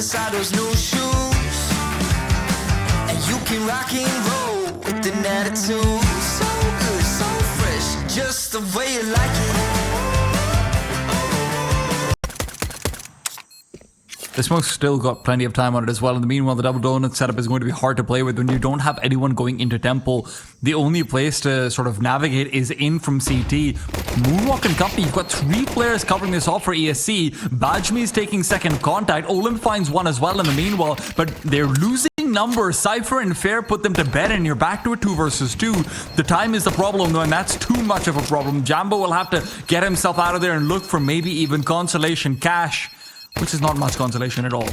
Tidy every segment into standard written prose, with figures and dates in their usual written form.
inside those new shoes, and you can rock and roll with an attitude. So good, so fresh, just the way you like it. The Smoke's still got plenty of time on it as well. In the meanwhile, the double donut setup is going to be hard to play with when you don't have anyone going into temple. The only place to sort of navigate is in from CT. Moonwalk and company, you've got 3 players covering this off for ESC. Bajmi's taking second contact. Olin finds one as well in the meanwhile, but they're losing numbers. Cypher and Fair put them to bed, and you're back to a 2 versus 2. The time is the problem, though, and that's too much of a problem. Jambo will have to get himself out of there and look for maybe even consolation cash, which is not much consolation at all.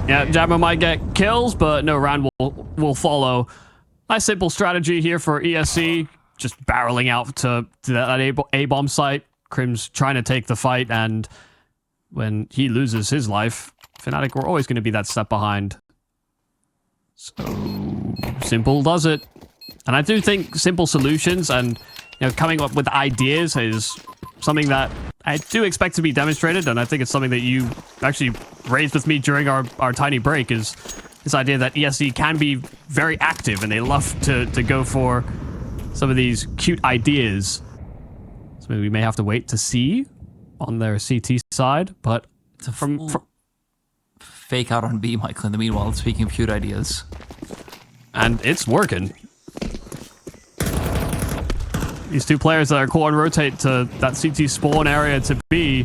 Yeah, Jambo might get kills, but no round will follow. Nice simple strategy here for ESC, just barreling out to that A-bomb site. Crim's trying to take the fight, and when he loses his life, fnatic were always going to be that step behind. So Simple does it. And I do think simple solutions and coming up with ideas is something that I do expect to be demonstrated, and I think it's something that you actually raised with me during our tiny break, is this idea that ESC can be very active and they love to go for some of these cute ideas. Something we may have to wait to see on their CT side, but it's a from fake out on B, Michael, in the meanwhile, speaking of cute ideas. And it's working. These 2 players that are core and rotate to that CT spawn area to B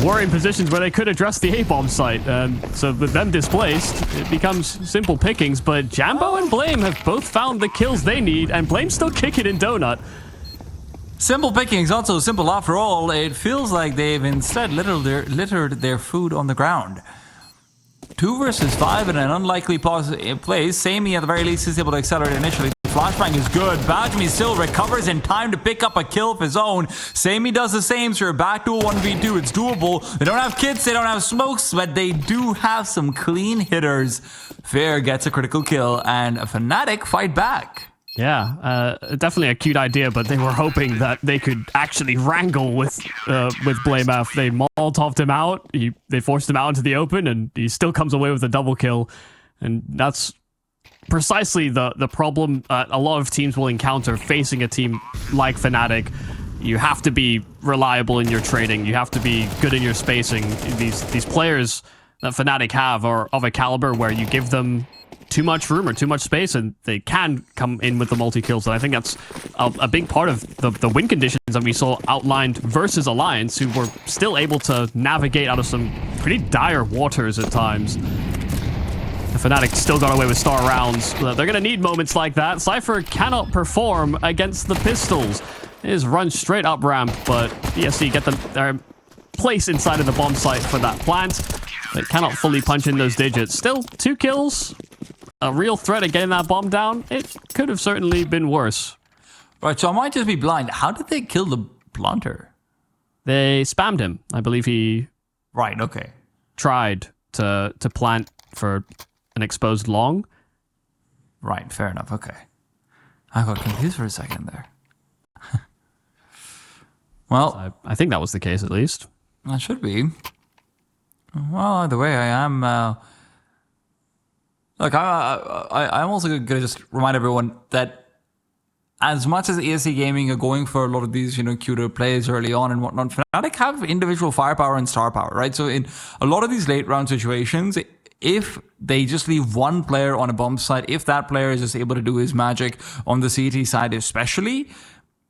were in positions where they could address the A-bomb site. So with them displaced, it becomes simple pickings. But Jambo and Blame have both found the kills they need, and Blame's still kicking in Donut. Simple pickings, not so simple after all. It feels like they've instead littered their food on the ground. 2 versus 5 in an unlikely place. Samey at the very least is able to accelerate initially. Flashbang is good. Bajmi still recovers in time to pick up a kill of his own. Samey does the same, so we're back to a 1v2. It's doable. They don't have kits, they don't have smokes, but they do have some clean hitters. Fair gets a critical kill, and a fnatic fight back. Yeah, definitely a cute idea, but they were hoping that they could actually wrangle with Blame F. They Molotoved him out, they forced him out into the open, and he still comes away with a double kill. And that's precisely the problem a lot of teams will encounter facing a team like fnatic. You have to be reliable in your trading. You have to be good in your spacing. These players that fnatic have are of a caliber where you give them too much room or too much space, and they can come in with the multi-kills. And I think that's a big part of the win conditions that we saw outlined versus Alliance, who were still able to navigate out of some pretty dire waters at times. The Fnatic still got away with star rounds. They're going to need moments like that. Cypher cannot perform against the pistols. It is run straight up ramp, but ESC get their place inside of the bomb site for that plant. They cannot fully punch in those digits. Still, 2 kills. A real threat at getting that bomb down. It could have certainly been worse. Right, so I might just be blind. How did they kill the planter? They spammed him. I believe he... Right, okay. ...tried to plant for an exposed long. Right, fair enough, okay. I got confused for a second there. Well... I think that was the case, at least. That should be. Well, either way, I am... Look, I'm also going to just remind everyone that as much as ESC Gaming are going for a lot of these, cuter plays early on and whatnot, Fnatic have individual firepower and star power, right? So in a lot of these late round situations, if they just leave one player on a bomb site, if that player is just able to do his magic on the CT side especially,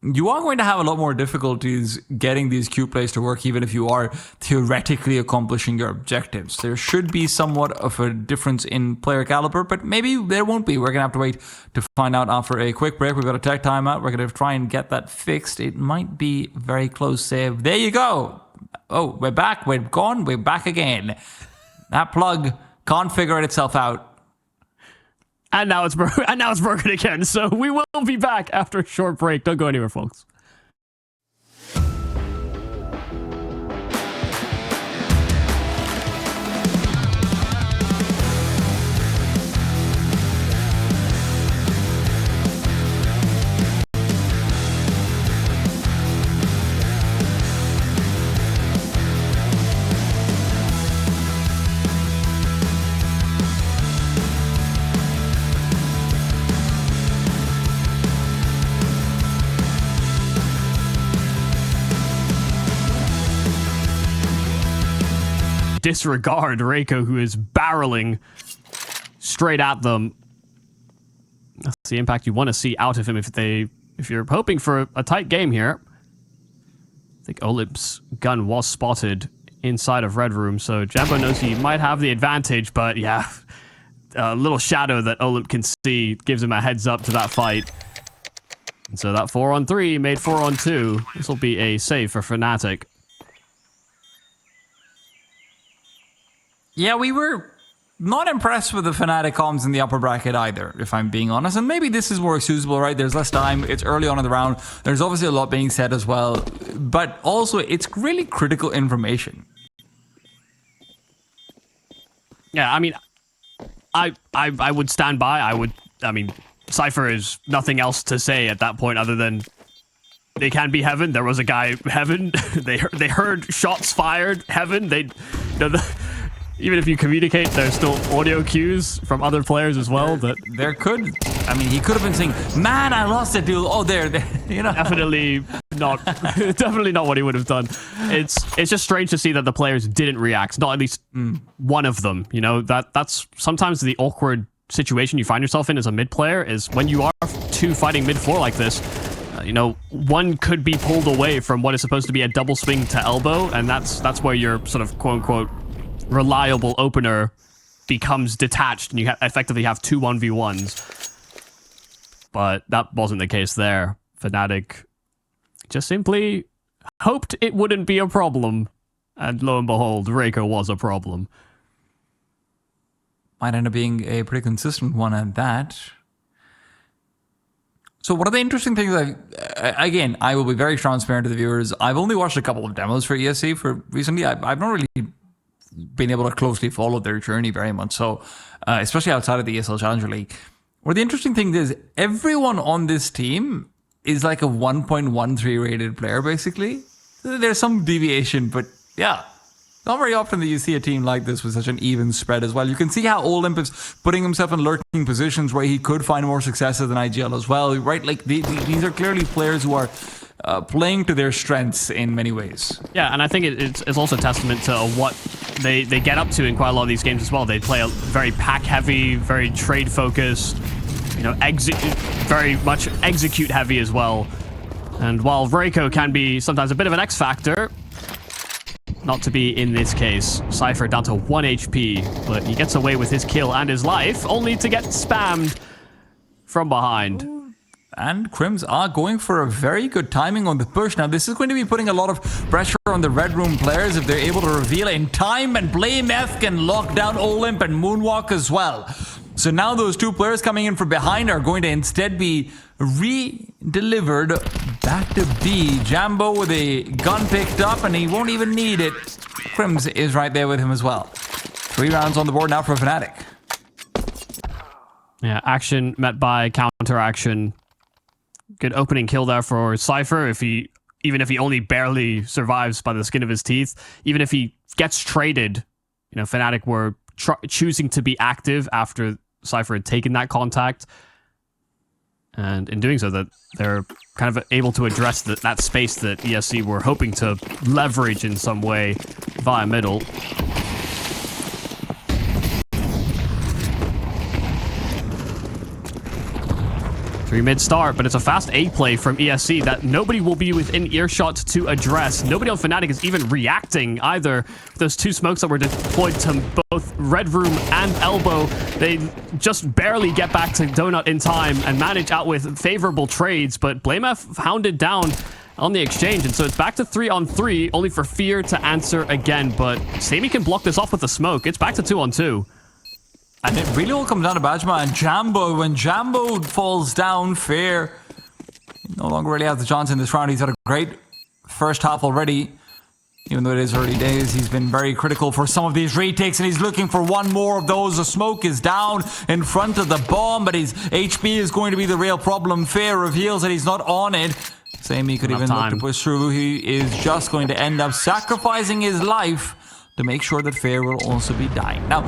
you are going to have a lot more difficulties getting these Q plays to work, even if you are theoretically accomplishing your objectives. There should be somewhat of a difference in player caliber, but maybe there won't be. We're going to have to wait to find out after a quick break. We've got a tech timeout. We're going to try and get that fixed. It might be very close save. There you go. Oh, we're back. We're gone. We're back again. That plug can't figure itself out. And now it's broken again. So we will be back after a short break. Don't go anywhere, folks. disregard Reiko, who is barreling straight at them. That's the impact you want to see out of him if you're hoping for a tight game here. I think Olymp's gun was spotted inside of Red Room, so Jambo knows he might have the advantage, but yeah, a little shadow that Olymp can see gives him a heads up to that fight. And so that 4-on-3 made 4-on-2. This will be a save for Fnatic. Yeah, we were not impressed with the Fnatic comms in the upper bracket either, if I'm being honest. And maybe this is more excusable, right? There's less time. It's early on in the round. There's obviously a lot being said as well. But also, it's really critical information. Yeah, I mean, I would stand by. I mean, Cypher is nothing else to say at that point other than they can be Heaven. There was a guy Heaven. they heard shots fired. Heaven. Even if you communicate, there's still audio cues from other players as well. There could. I mean, he could have been saying, "Man, I lost it, dude." Oh, there. You know. Definitely not. Definitely not what he would have done. It's just strange to see that the players didn't react. Not at least one of them. You know, that's sometimes the awkward situation you find yourself in as a mid player is when you are two fighting mid 4 like this. You know, one could be pulled away from what is supposed to be a double swing to elbow, and that's where your sort of quote unquote reliable opener becomes detached, and you effectively have 2 1v1s. But that wasn't the case there. Fnatic just simply hoped it wouldn't be a problem, and lo and behold, Reiko was a problem. Might end up being a pretty consistent one at that. So one of the interesting things, again, I will be very transparent to the viewers. I've only watched a couple of demos for ESC for recently. I've not really been able to closely follow their journey very much. So, especially outside of the ESL Challenger League. Where the interesting thing is, everyone on this team is like a 1.13 rated player, basically. There's some deviation, but yeah. Not very often that you see a team like this with such an even spread as well. You can see how Olymp is putting himself in lurking positions where he could find more successes than IGL as well, right? Like, these are clearly players who are playing to their strengths in many ways. Yeah, and I think it's also a testament to what they get up to in quite a lot of these games as well. They play a very pack-heavy, very trade-focused, you know, very much execute-heavy as well. And while Reiko can be sometimes a bit of an X-factor, not to be in this case. Cypher down to 1 HP, but he gets away with his kill and his life, only to get spammed from behind. And Crims are going for a very good timing on the push. Now, this is going to be putting a lot of pressure on the Red Room players if they're able to reveal in time, and BlameF can lock down Olymp and Moonwalk as well. So now those 2 players coming in from behind are going to instead be re-delivered back to B. Jambo with a gun picked up, and he won't even need it. Crims is right there with him as well. 3 rounds on the board now for Fnatic. Yeah, action met by counter action. Good opening kill there for Cypher. Even if he only barely survives by the skin of his teeth, even if he gets traded, you know, Fnatic were choosing to be active after Cypher had taken that contact. And in doing so, that they're kind of able to address that space that ESC were hoping to leverage in some way via middle. 3 mid start, but it's a fast A play from ESC that nobody will be within earshot to address. Nobody on Fnatic is even reacting either. Those 2 smokes that were deployed to both Red Room and Elbow, they just barely get back to Donut in time and manage out with favorable trades, but BlameF hounded down on the exchange, and so it's back to 3-on-3, only for Fear to answer again, but Sammy can block this off with the smoke. It's back to 2-on-2. And it really all comes down to Bajma and Jambo. When Jambo falls down, Fair no longer really has the chance in this round. He's had a great first half already. Even though it is early days, he's been very critical for some of these retakes, and he's looking for one more of those. The smoke is down in front of the bomb, but his HP is going to be the real problem. Fair reveals that he's not on it. Sammy could even look to push through. He is just going to end up sacrificing his life to make sure that Fair will also be dying. Now,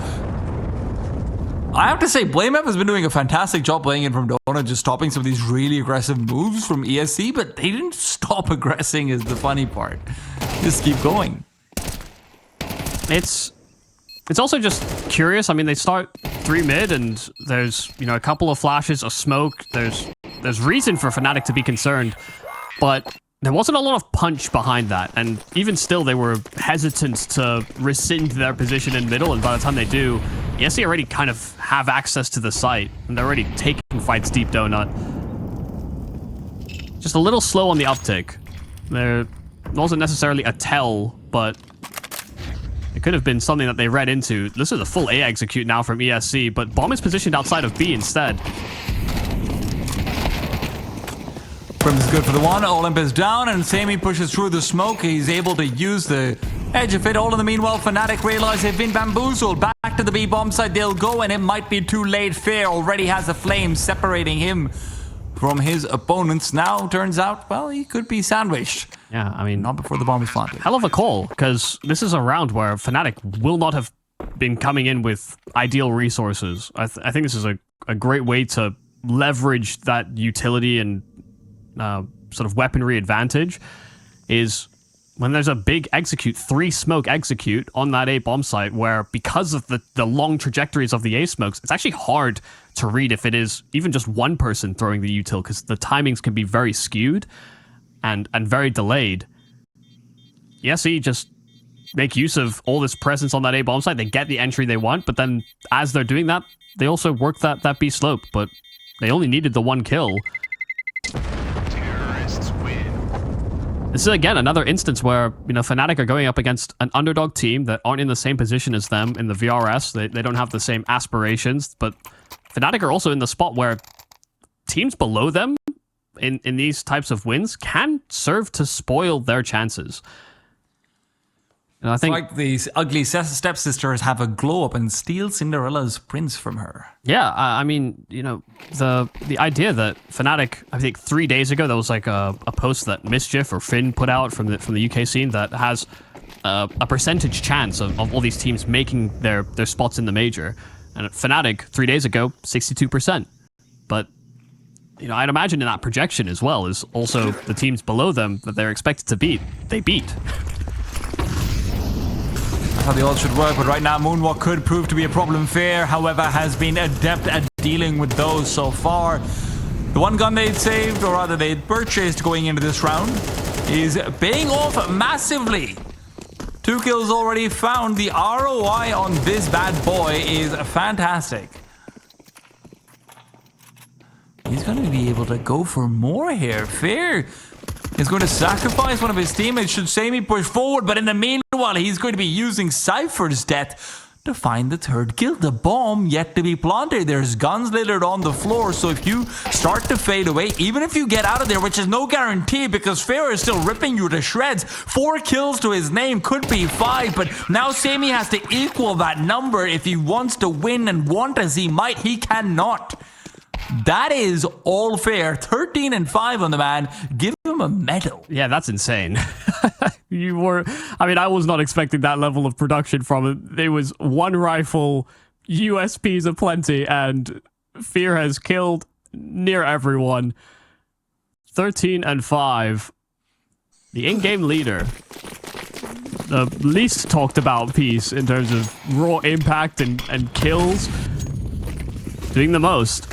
I have to say, BlameF has been doing a fantastic job playing in from Donut, just stopping some of these really aggressive moves from ESC, but they didn't stop aggressing is the funny part. Just keep going. It's It's also just curious. I mean, they start 3 mid, and there's, you know, a couple of flashes, a smoke. There's reason for Fnatic to be concerned, but there wasn't a lot of punch behind that. And even still, they were hesitant to rescind their position in middle, and by the time they do, ESC already kind of have access to the site, and they're already taking fights deep donut. Just a little slow on the uptick. There wasn't necessarily a tell, but it could have been something that they read into. This is a full A execute now from ESC, but bomb is positioned outside of B instead. Brim is good for the one. Olymp is down, and Sammy pushes through the smoke. He's able to use the edge of it. All in the meanwhile, Fnatic realize they've been bamboozled. Back to the B bomb side they'll go, and it might be too late. Fair already has a flame separating him from his opponents. Now, turns out, well, he could be sandwiched. Yeah, I mean, Not before the bomb is planted. hell of a call, because this is a round where Fnatic will not have been coming in with ideal resources. I think this is a great way to leverage that utility and sort of weaponry advantage, is when there's a big execute, 3 smoke execute on that A bomb site, where because of the long trajectories of the A smokes, it's actually hard to read if it is even just one person throwing the util, because the timings can be very skewed and very delayed. ESC just make use of all this presence on that A bomb site. They get the entry they want, but then as they're doing that, they also work that B slope, but they only needed the 1 kill. This is, again, another instance where, you know, Fnatic are going up against an underdog team that aren't in the same position as them in the VRS. They don't have the same aspirations, but Fnatic are also in the spot where teams below them in these types of wins can serve to spoil their chances. And I think, like these ugly stepsisters have a glow up and steal Cinderella's prince from her. yeah, I mean, you know, the idea that Fnatic, I think 3 days ago, there was like a post that Mischief or Finn put out from the UK scene that has a percentage chance of all these teams making their spots in the major. And Fnatic 3 days ago, 62%. But, you know, I'd imagine in that projection as well is also the teams below them that they're expected to beat, they beat. How the odds should work, but right now Moonwalk could prove to be a problem. Fair, however, has been adept at dealing with those so far. The one gun they'd saved, or rather they'd purchased going into this round, is paying off massively. 2 kills already found. The ROI on this bad boy is fantastic. He's going to be able to go for more here. Fair is going to sacrifice one of his teammates should Sammy push forward, but in the meanwhile, he's going to be using Cypher's death to find the 3rd kill. The bomb yet to be planted. There's guns littered on the floor, so if you start to fade away, even if you get out of there, which is no guarantee because Fair is still ripping you to shreds, 4 kills to his name, could be 5, but now Sammy has to equal that number if he wants to win, and want as he might, he cannot. That is all Fair. 13 and 5 on the man. Give him a medal. Yeah, that's insane. I was not expecting that level of production from it. There was 1 rifle, USPs aplenty, and Fear has killed near everyone. 13 and 5. The in-game leader. The least talked about piece in terms of raw impact and kills. Doing the most.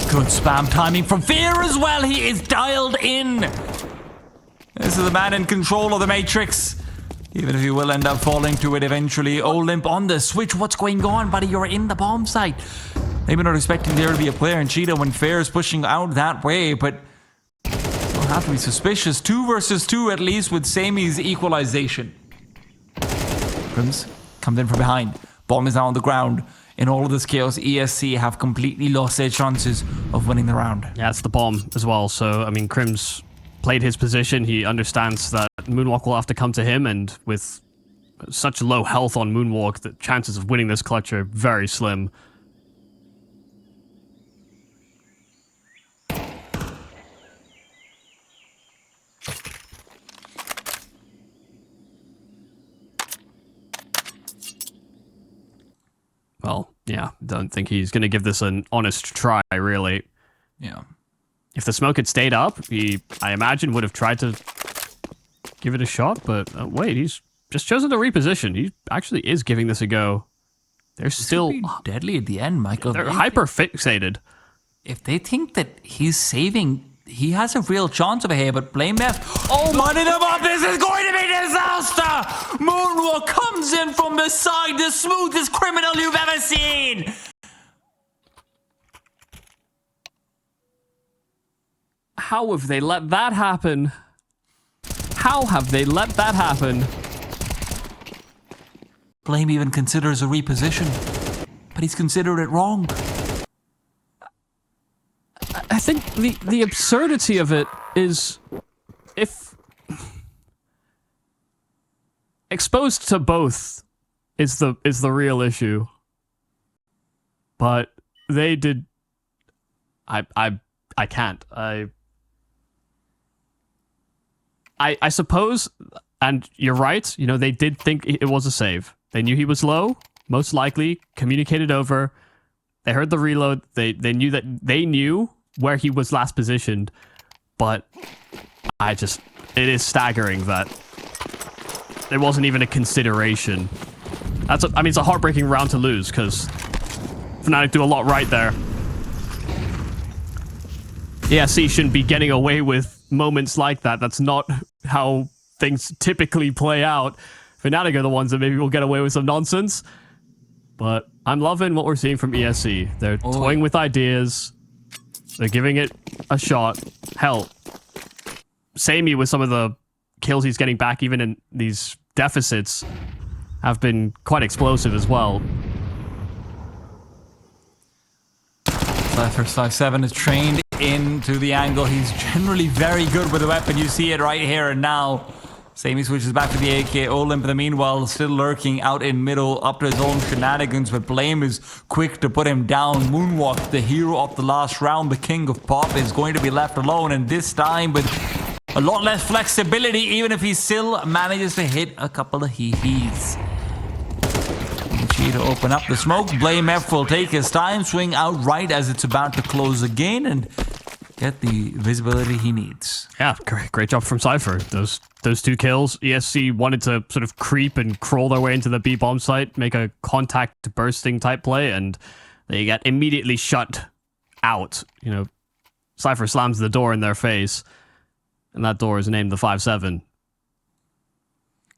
Good spam timing from Fear as well. He is dialed in. This is the man in control of the Matrix. Even if he will end up falling to it eventually. Olymp on the switch. What's going on, buddy? You're in the bomb site. Maybe not expecting there to be a player in Cheetah when Fair is pushing out that way, but don't have to be suspicious. 2 versus 2 at least with Sammy's equalization. Prims comes in from behind. Bomb is now on the ground. In all of this chaos, ESC have completely lost their chances of winning the round. Yeah, it's the bomb as well. So, I mean, Crim's played his position. He understands that Moonwalk will have to come to him, and with such low health on Moonwalk, the chances of winning this clutch are very slim. well, yeah, don't think he's going to give this an honest try, really. Yeah. If the smoke had stayed up, he, I imagine, would have tried to give it a shot, but wait, he's just chosen to reposition. He actually is giving this a go. They're still deadly at the end, Michael. They're hyper fixated. If they think that he's saving, he has a real chance over here, but BlameF, oh, lining him up, this is going to be disaster! Moonwalk comes in from the side, the smoothest criminal you've ever seen! How have they let that happen? How have they let that happen? Blame even considers a reposition, but he's considered it wrong. I think the absurdity of it is, if exposed to both is the real issue. But they did. I can't. I suppose, and you're right. You know, they did think it was a save. They knew he was low, most likely. Communicated over. They heard the reload. They knew where he was last positioned, but it is staggering that there wasn't even a consideration. It's a heartbreaking round to lose, because Fnatic do a lot right there. ESC shouldn't be getting away with moments like that. That's not how things typically play out. Fnatic are the ones that maybe will get away with some nonsense, but I'm loving what we're seeing from ESC. They're toying with ideas. They're giving it a shot. Hell, Sammy with some of the kills he's getting back, even in these deficits, have been quite explosive as well. Cypher 5-7 is trained into the angle. He's generally very good with the weapon. You see it right here and now. Sammy switches back to the AK. Olymp, in the meanwhile, still lurking out in middle, up to his own shenanigans, but Blame is quick to put him down. Moonwalk, the hero of the last round, the king of pop, is going to be left alone, and this time with a lot less flexibility, even if he still manages to hit a couple of hee-hees. To open up the smoke, BlameF will take his time, swing out right as it's about to close again, and get the visibility he needs. Yeah, great job from Cypher. Those two kills. ESC wanted to sort of creep and crawl their way into the B bomb site, make a contact bursting type play, and they get immediately shut out. You know, Cypher slams the door in their face, and that door is named the 5-7.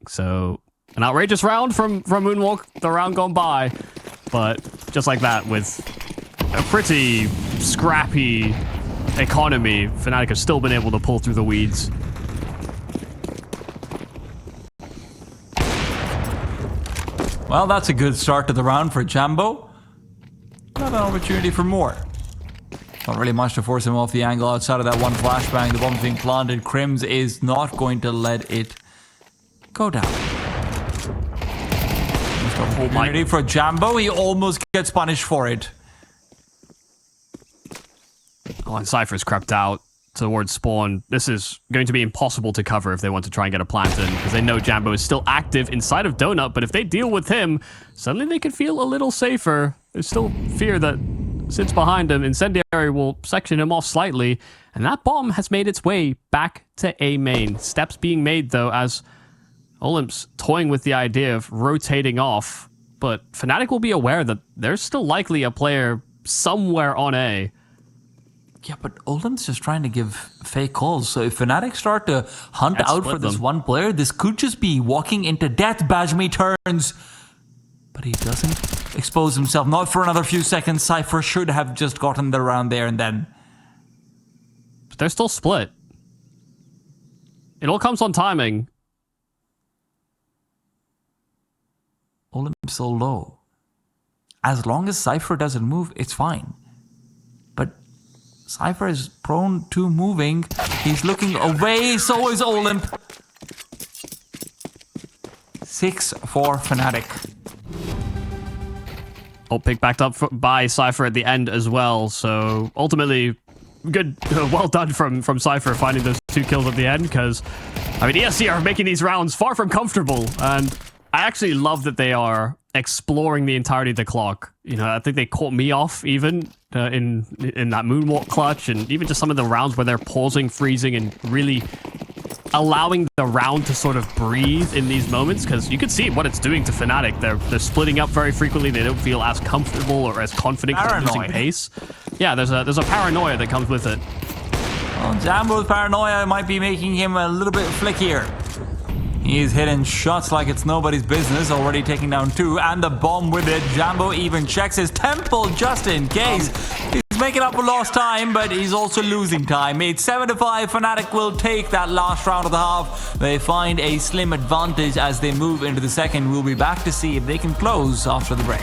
So an outrageous round from Moonwalk, the round gone by, but just like that, with a pretty scrappy economy, Fnatic have still been able to pull through the weeds. Well, that's a good start to the round for Jambo. Got an opportunity for more. Not really much to force him off the angle outside of that one flashbang. The bomb's being planted. Crims is not going to let it go down. Opportunity for Jambo. He almost gets punished for it. Oh, and Cypher's crept out towards spawn. This is going to be impossible to cover if they want to try and get a plant in, because they know Jambo is still active inside of Donut, but if they deal with him, suddenly they could feel a little safer. There's still fear that sits behind him. Incendiary will section him off slightly, and that bomb has made its way back to A main. Steps being made, though, as Olymp's toying with the idea of rotating off, but Fnatic will be aware that there's still likely a player somewhere on A. Yeah, but Olymp's just trying to give fake calls. So if Fnatic start to hunt out for this one player, this could just be walking into death. Bajmi turns, but he doesn't expose himself. Not for another few seconds. Cypher should have just gotten the round there and then. But they're still split. It all comes on timing. Olymp's so low. As long as Cypher doesn't move, it's fine. But Cypher is prone to moving. He's looking away, so is Olymp. 6 for Fnatic. Oh, pick backed up by Cypher at the end as well, so ultimately, good, well done from Cypher finding those 2 kills at the end, because, I mean, ESC are making these rounds far from comfortable, and I actually love that they are exploring the entirety of the clock. You know, I think they caught me off even in that moonwalk clutch, and even just some of the rounds where they're pausing, freezing, and really allowing the round to sort of breathe in these moments, because you can see what it's doing to Fnatic. They're splitting up very frequently. They don't feel as comfortable or as confident losing pace. Yeah, there's a paranoia that comes with it. Well, Jambo's paranoia might be making him a little bit flickier. He's hitting shots like it's nobody's business, already taking down 2, and the bomb with it. Jambo even checks his temple just in case. He's making up for lost time, but he's also losing time. It's 7-5. Fnatic will take that last round of the half. They find a slim advantage as they move into the second. We'll be back to see if they can close after the break.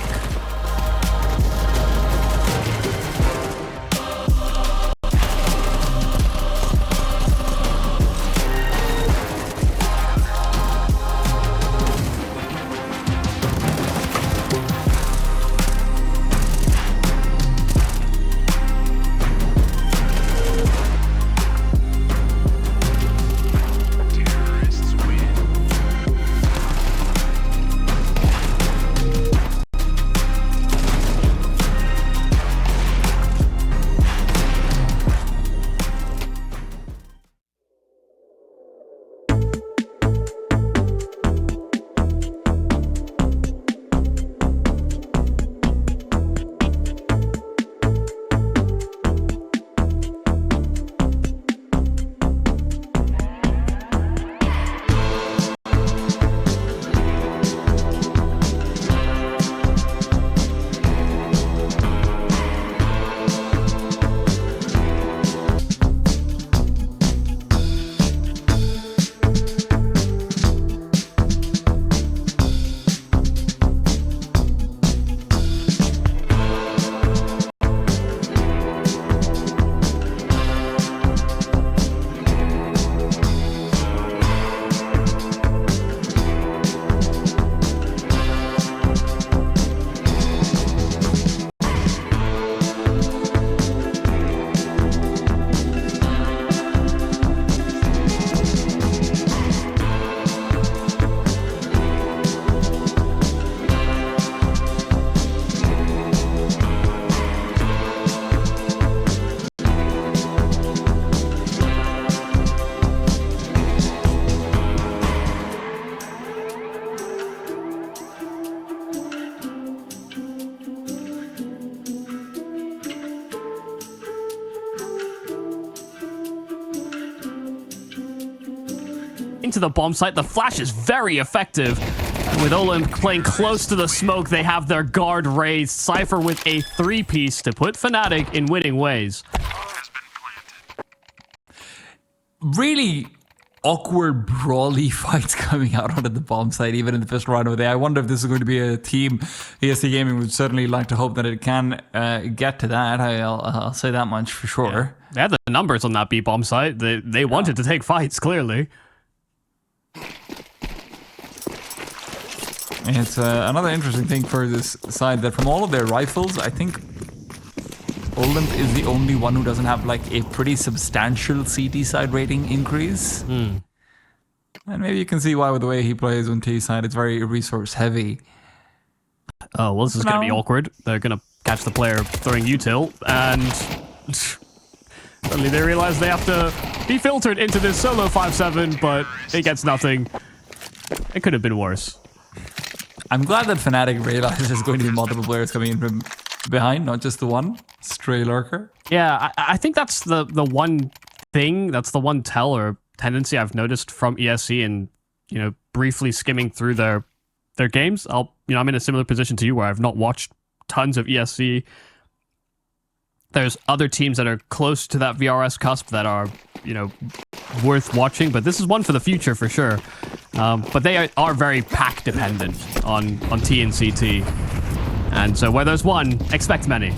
Into the bomb site. The flash is very effective. And with Olin playing close to the smoke, they have their guard raised. Cypher with a 3-piece to put Fnatic in winning ways. Really awkward brawly fights coming out onto the bomb site, even in the first round of the day. I wonder if this is going to be a team ESC Gaming would certainly like to hope that it can get to that. I'll say that much for sure. Yeah. They had the numbers on that B bomb site. They wanted to take fights, clearly. It's another interesting thing for this side that from all of their rifles, I think Olymp is the only one who doesn't have like a pretty substantial CT side rating increase. And maybe you can see why with the way he plays on T side. It's very resource heavy. Oh, well, this is going to be awkward. They're going to catch the player throwing util, and suddenly they realize they have to be filtered into this solo 5-7, but it gets nothing. It could have been worse. I'm glad that Fnatic realizes there's going to be multiple players coming in from behind, not just the one stray lurker. Yeah, I think that's the one thing, that's the one tell or tendency I've noticed from ESC, and briefly skimming through their games. I'm in a similar position to you where I've not watched tons of ESC. There's other teams that are close to that VRS cusp that are, worth watching, but this is one for the future for sure. But they are very pack dependent on T and CT. And so where there's one, expect many.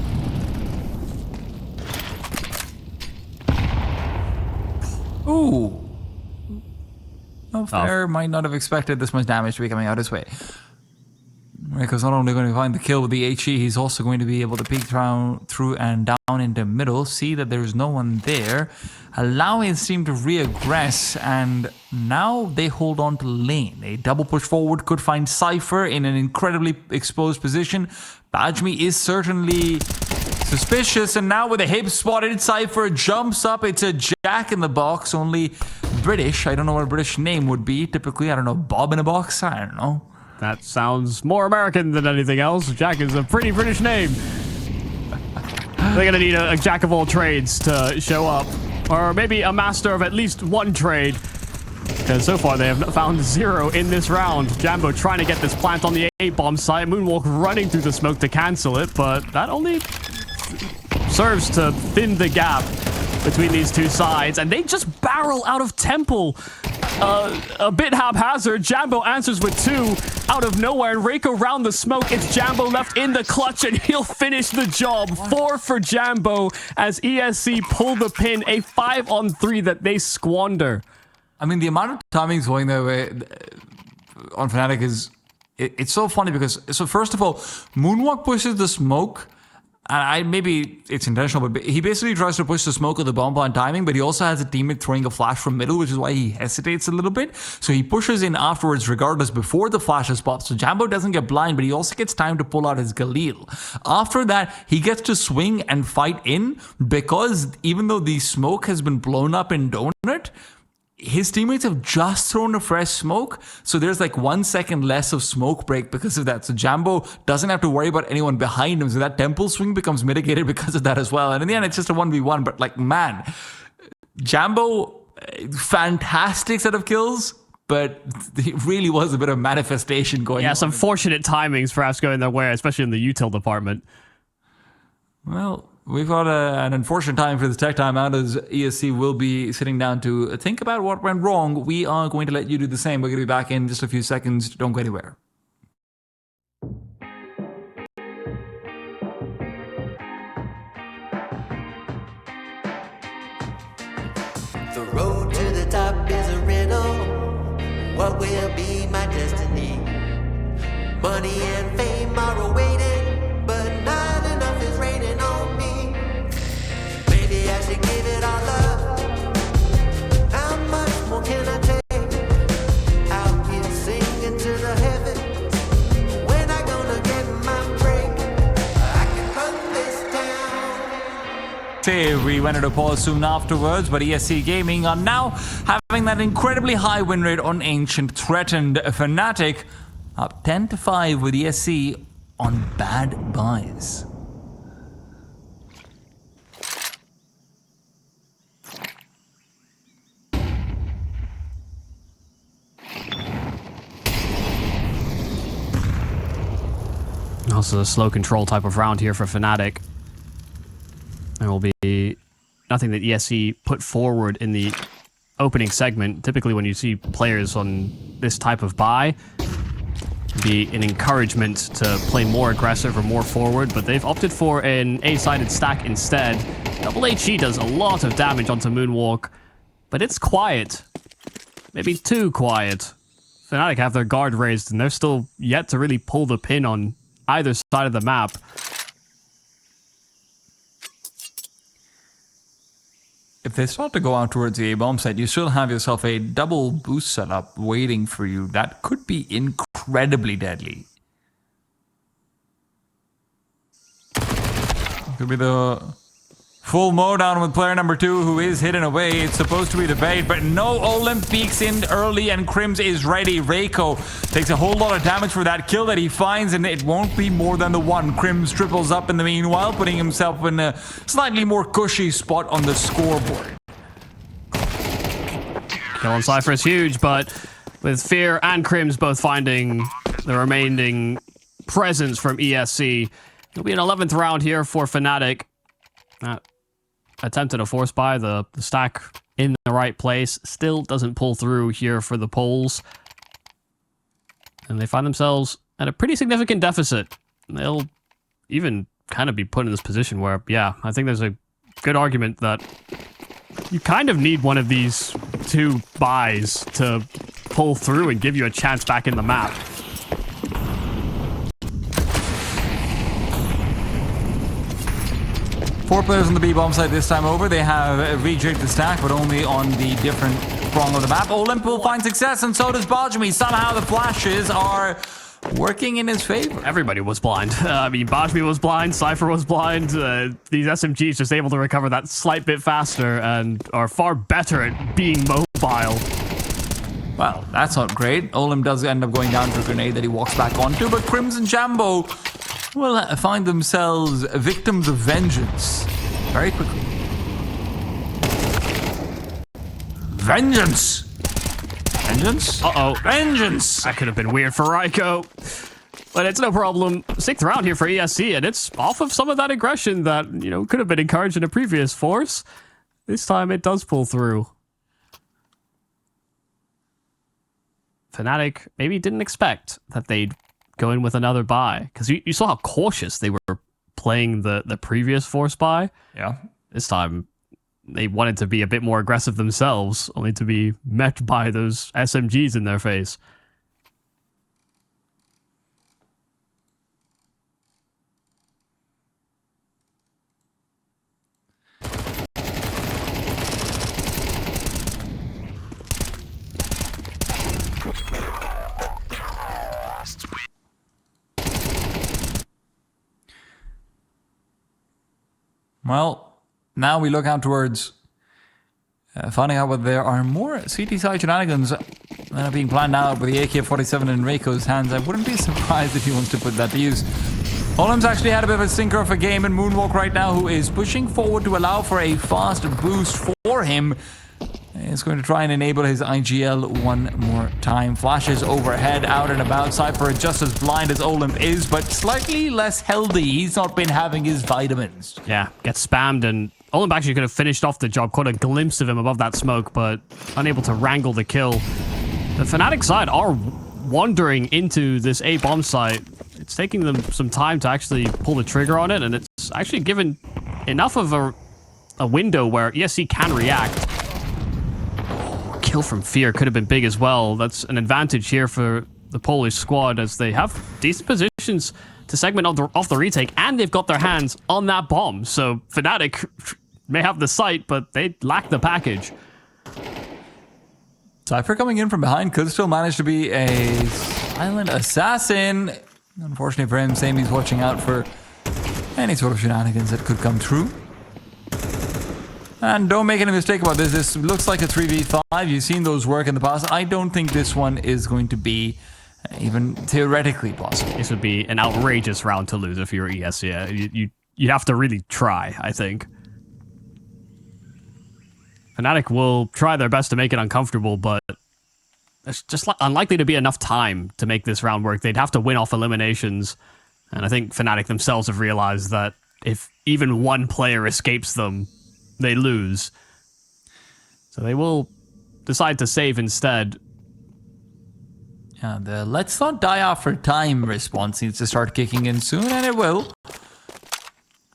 Ooh. No fair, might not have expected this much damage to be coming out his way. Reiko's not only going to find the kill with the HE, he's also going to be able to peek through and down into middle, see that there's no one there, allow his team to reaggress, and now they hold on to lane. A double push forward could find Cypher in an incredibly exposed position. Bajmi is certainly suspicious, and now with a hip spotted, Cypher jumps up. It's a Jack in the box, only British. I don't know what a British name would be. Typically, I don't know, Bob in a box? I don't know. That sounds more American than anything else. Jack is a pretty British name. They're gonna need a jack of all trades to show up. Or maybe a master of at least one trade. Because so far they have found 0 in this round. Jambo trying to get this plant on the 8-bomb site. Moonwalk running through the smoke to cancel it, but that only serves to thin the gap between these two sides. And they just barrel out of Temple. A bit haphazard. Jambo answers with 2 out of nowhere, and Reiko round the smoke. It's Jambo left in the clutch, and he'll finish the job. 4 for Jambo as ESC pull the pin. A 5-on-3 that they squander. I mean, the amount of timings going their way on Fnatic is... It's so funny because... So first of all, Moonwalk pushes the smoke. And maybe it's intentional, but he basically tries to push the smoke of the bomb on timing, but he also has a teammate throwing a flash from middle, which is why he hesitates a little bit. So he pushes in afterwards regardless before the flash is popped. So Jambo doesn't get blind, but he also gets time to pull out his Galil. After that, he gets to swing and fight in because even though the smoke has been blown up in Donut, his teammates have just thrown a fresh smoke, so there's like 1 second less of smoke break because of that. So Jambo doesn't have to worry about anyone behind him, so that temple swing becomes mitigated because of that as well. And in the end, it's just a 1v1, but like, man, Jambo, fantastic set of kills, but it really was a bit of manifestation going on. Yeah, some fortunate timings perhaps going their way, especially in the util department. Well, we've got an unfortunate time for this tech timeout as ESC will be sitting down to think about what went wrong. We are going to let you do the same. We're going to be back in just a few seconds. Don't go anywhere. The road to the top is a riddle. What will be my destiny? Money and fame are awaiting, but not enough is raining on me. Maybe I should give it all up. How much more can I take? Out here singing to the heavens. When I gonna get my break? I can run this town. We went into pause soon afterwards, but ESC Gaming are now having that incredibly high win rate on Ancient, threatened Fnatic, up 10-5 with ESC on bad buys. Also a slow control type of round here for Fnatic. There will be nothing that ESC put forward in the opening segment. Typically when you see players on this type of buy, be an encouragement to play more aggressive or more forward, but they've opted for an A-sided stack instead. Double HE does a lot of damage onto Moonwalk, but it's quiet. Maybe too quiet. Fnatic have their guard raised, and they're still yet to really pull the pin on either side of the map. If they start to go out towards the A-bomb site, you still have yourself a double boost setup waiting for you. That could be incredibly deadly. Could be the full mowdown with player number 2, who is hidden away. It's supposed to be the bait, but no, Olymp peeks in early and Crims is ready. Reiko takes a whole lot of damage for that kill that he finds, and it won't be more than the one. Crims triples up in the meanwhile, putting himself in a slightly more cushy spot on the scoreboard. Kill on Cypher is huge, but with Fear and Crims both finding the remaining presence from ESC, it'll be an 11th round here for Fnatic. Attempted a force buy, the stack in the right place, still doesn't pull through here for the polls. And they find themselves at a pretty significant deficit. They'll even kind of be put in this position where, yeah, I think there's a good argument that you kind of need one of these two buys to pull through and give you a chance back in the map. 4 players on the B bomb side this time over. They have rejigged the stack, but only on the different prong of the map. Olymp will find success, and so does Bajmi. Somehow the flashes are working in his favor. Everybody was blind. I mean, Bajmi was blind, Cypher was blind. These SMGs just able to recover that slight bit faster and are far better at being mobile. Well, that's not great. Olymp does end up going down for a grenade that he walks back onto, but Crimson Jambo will find themselves victims of vengeance very quickly. Vengeance! Vengeance? Uh-oh. Vengeance! That could have been weird for Raiko. But it's no problem. 6th round here for ESC, and it's off of some of that aggression that, you know, could have been encouraged in a previous force. This time it does pull through. fnatic maybe didn't expect that they'd go in with another buy, because you saw how cautious they were playing the previous force buy. Yeah. This time they wanted to be a bit more aggressive themselves, only to be met by those SMGs in their face. Well, now we look out towards finding out whether there are more CT side shenanigans that are being planned out with the AK-47 in Reiko's hands. I wouldn't be surprised if he wants to put that to use. Olymp's actually had a bit of a stinker of a game in Moonwalk right now, who is pushing forward to allow for a fast boost for him. He's going to try and enable his IGL one more time. Flashes overhead, out and about. Cypher just as blind as Olymp is, but slightly less healthy. He's not been having his vitamins. Yeah, gets spammed, and Olymp actually could have finished off the job. Caught a glimpse of him above that smoke, but unable to wrangle the kill. The fnatic side are wandering into this A bomb site. It's taking them some time to actually pull the trigger on it, and it's actually given enough of a window where ESC can react. Kill from Fear could have been big as well. That's an advantage here for the Polish squad, as they have decent positions to segment off the retake, and they've got their hands on that bomb. So fnatic may have the site, but they lack the package. Cypher coming in from behind could still manage to be a silent assassin. Unfortunately for him, Samy's watching out for any sort of shenanigans that could come true. And don't make any mistake about this. This looks like a 3v5. You've seen those work in the past. I don't think this one is going to be even theoretically possible. This would be an outrageous round to lose if you're ESC. You'd have to really try, I think. fnatic will try their best to make it uncomfortable, but it's just unlikely to be enough time to make this round work. They'd have to win off eliminations, and I think fnatic themselves have realized that if even one player escapes them, they lose. So they will decide to save instead. Yeah, the let's not die off for time response needs to start kicking in soon, and it will.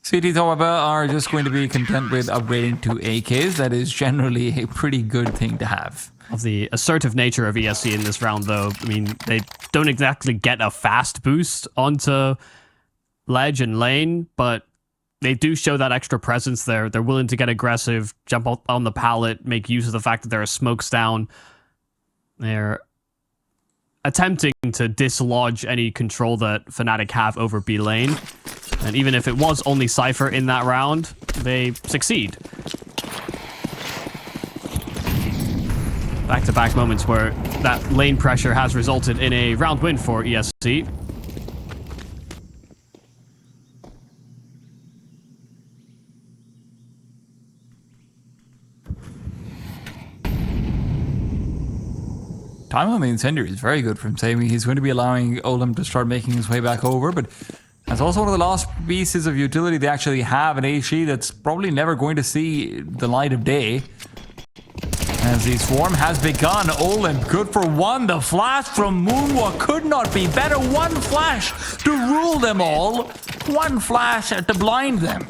CTs, however, are just going to be content with upgrading to AKs. That is generally a pretty good thing to have. Of the assertive nature of ESC in this round, though, I mean, they don't exactly get a fast boost onto ledge and lane, but they do show that extra presence there. They're willing to get aggressive, jump on the pallet, make use of the fact that there are smokes down. They're attempting to dislodge any control that fnatic have over B lane. And even if it was only Cypher in that round, they succeed. Back-to-back moments where that lane pressure has resulted in a round win for ESC. Time on the incendiary is very good from Sammy. He's going to be allowing Olymp to start making his way back over, but that's also one of the last pieces of utility they actually have an HE that's probably never going to see the light of day. As the swarm has begun, Olymp good for one. The flash from Moonwalk could not be better. One flash to rule them all. One flash to blind them.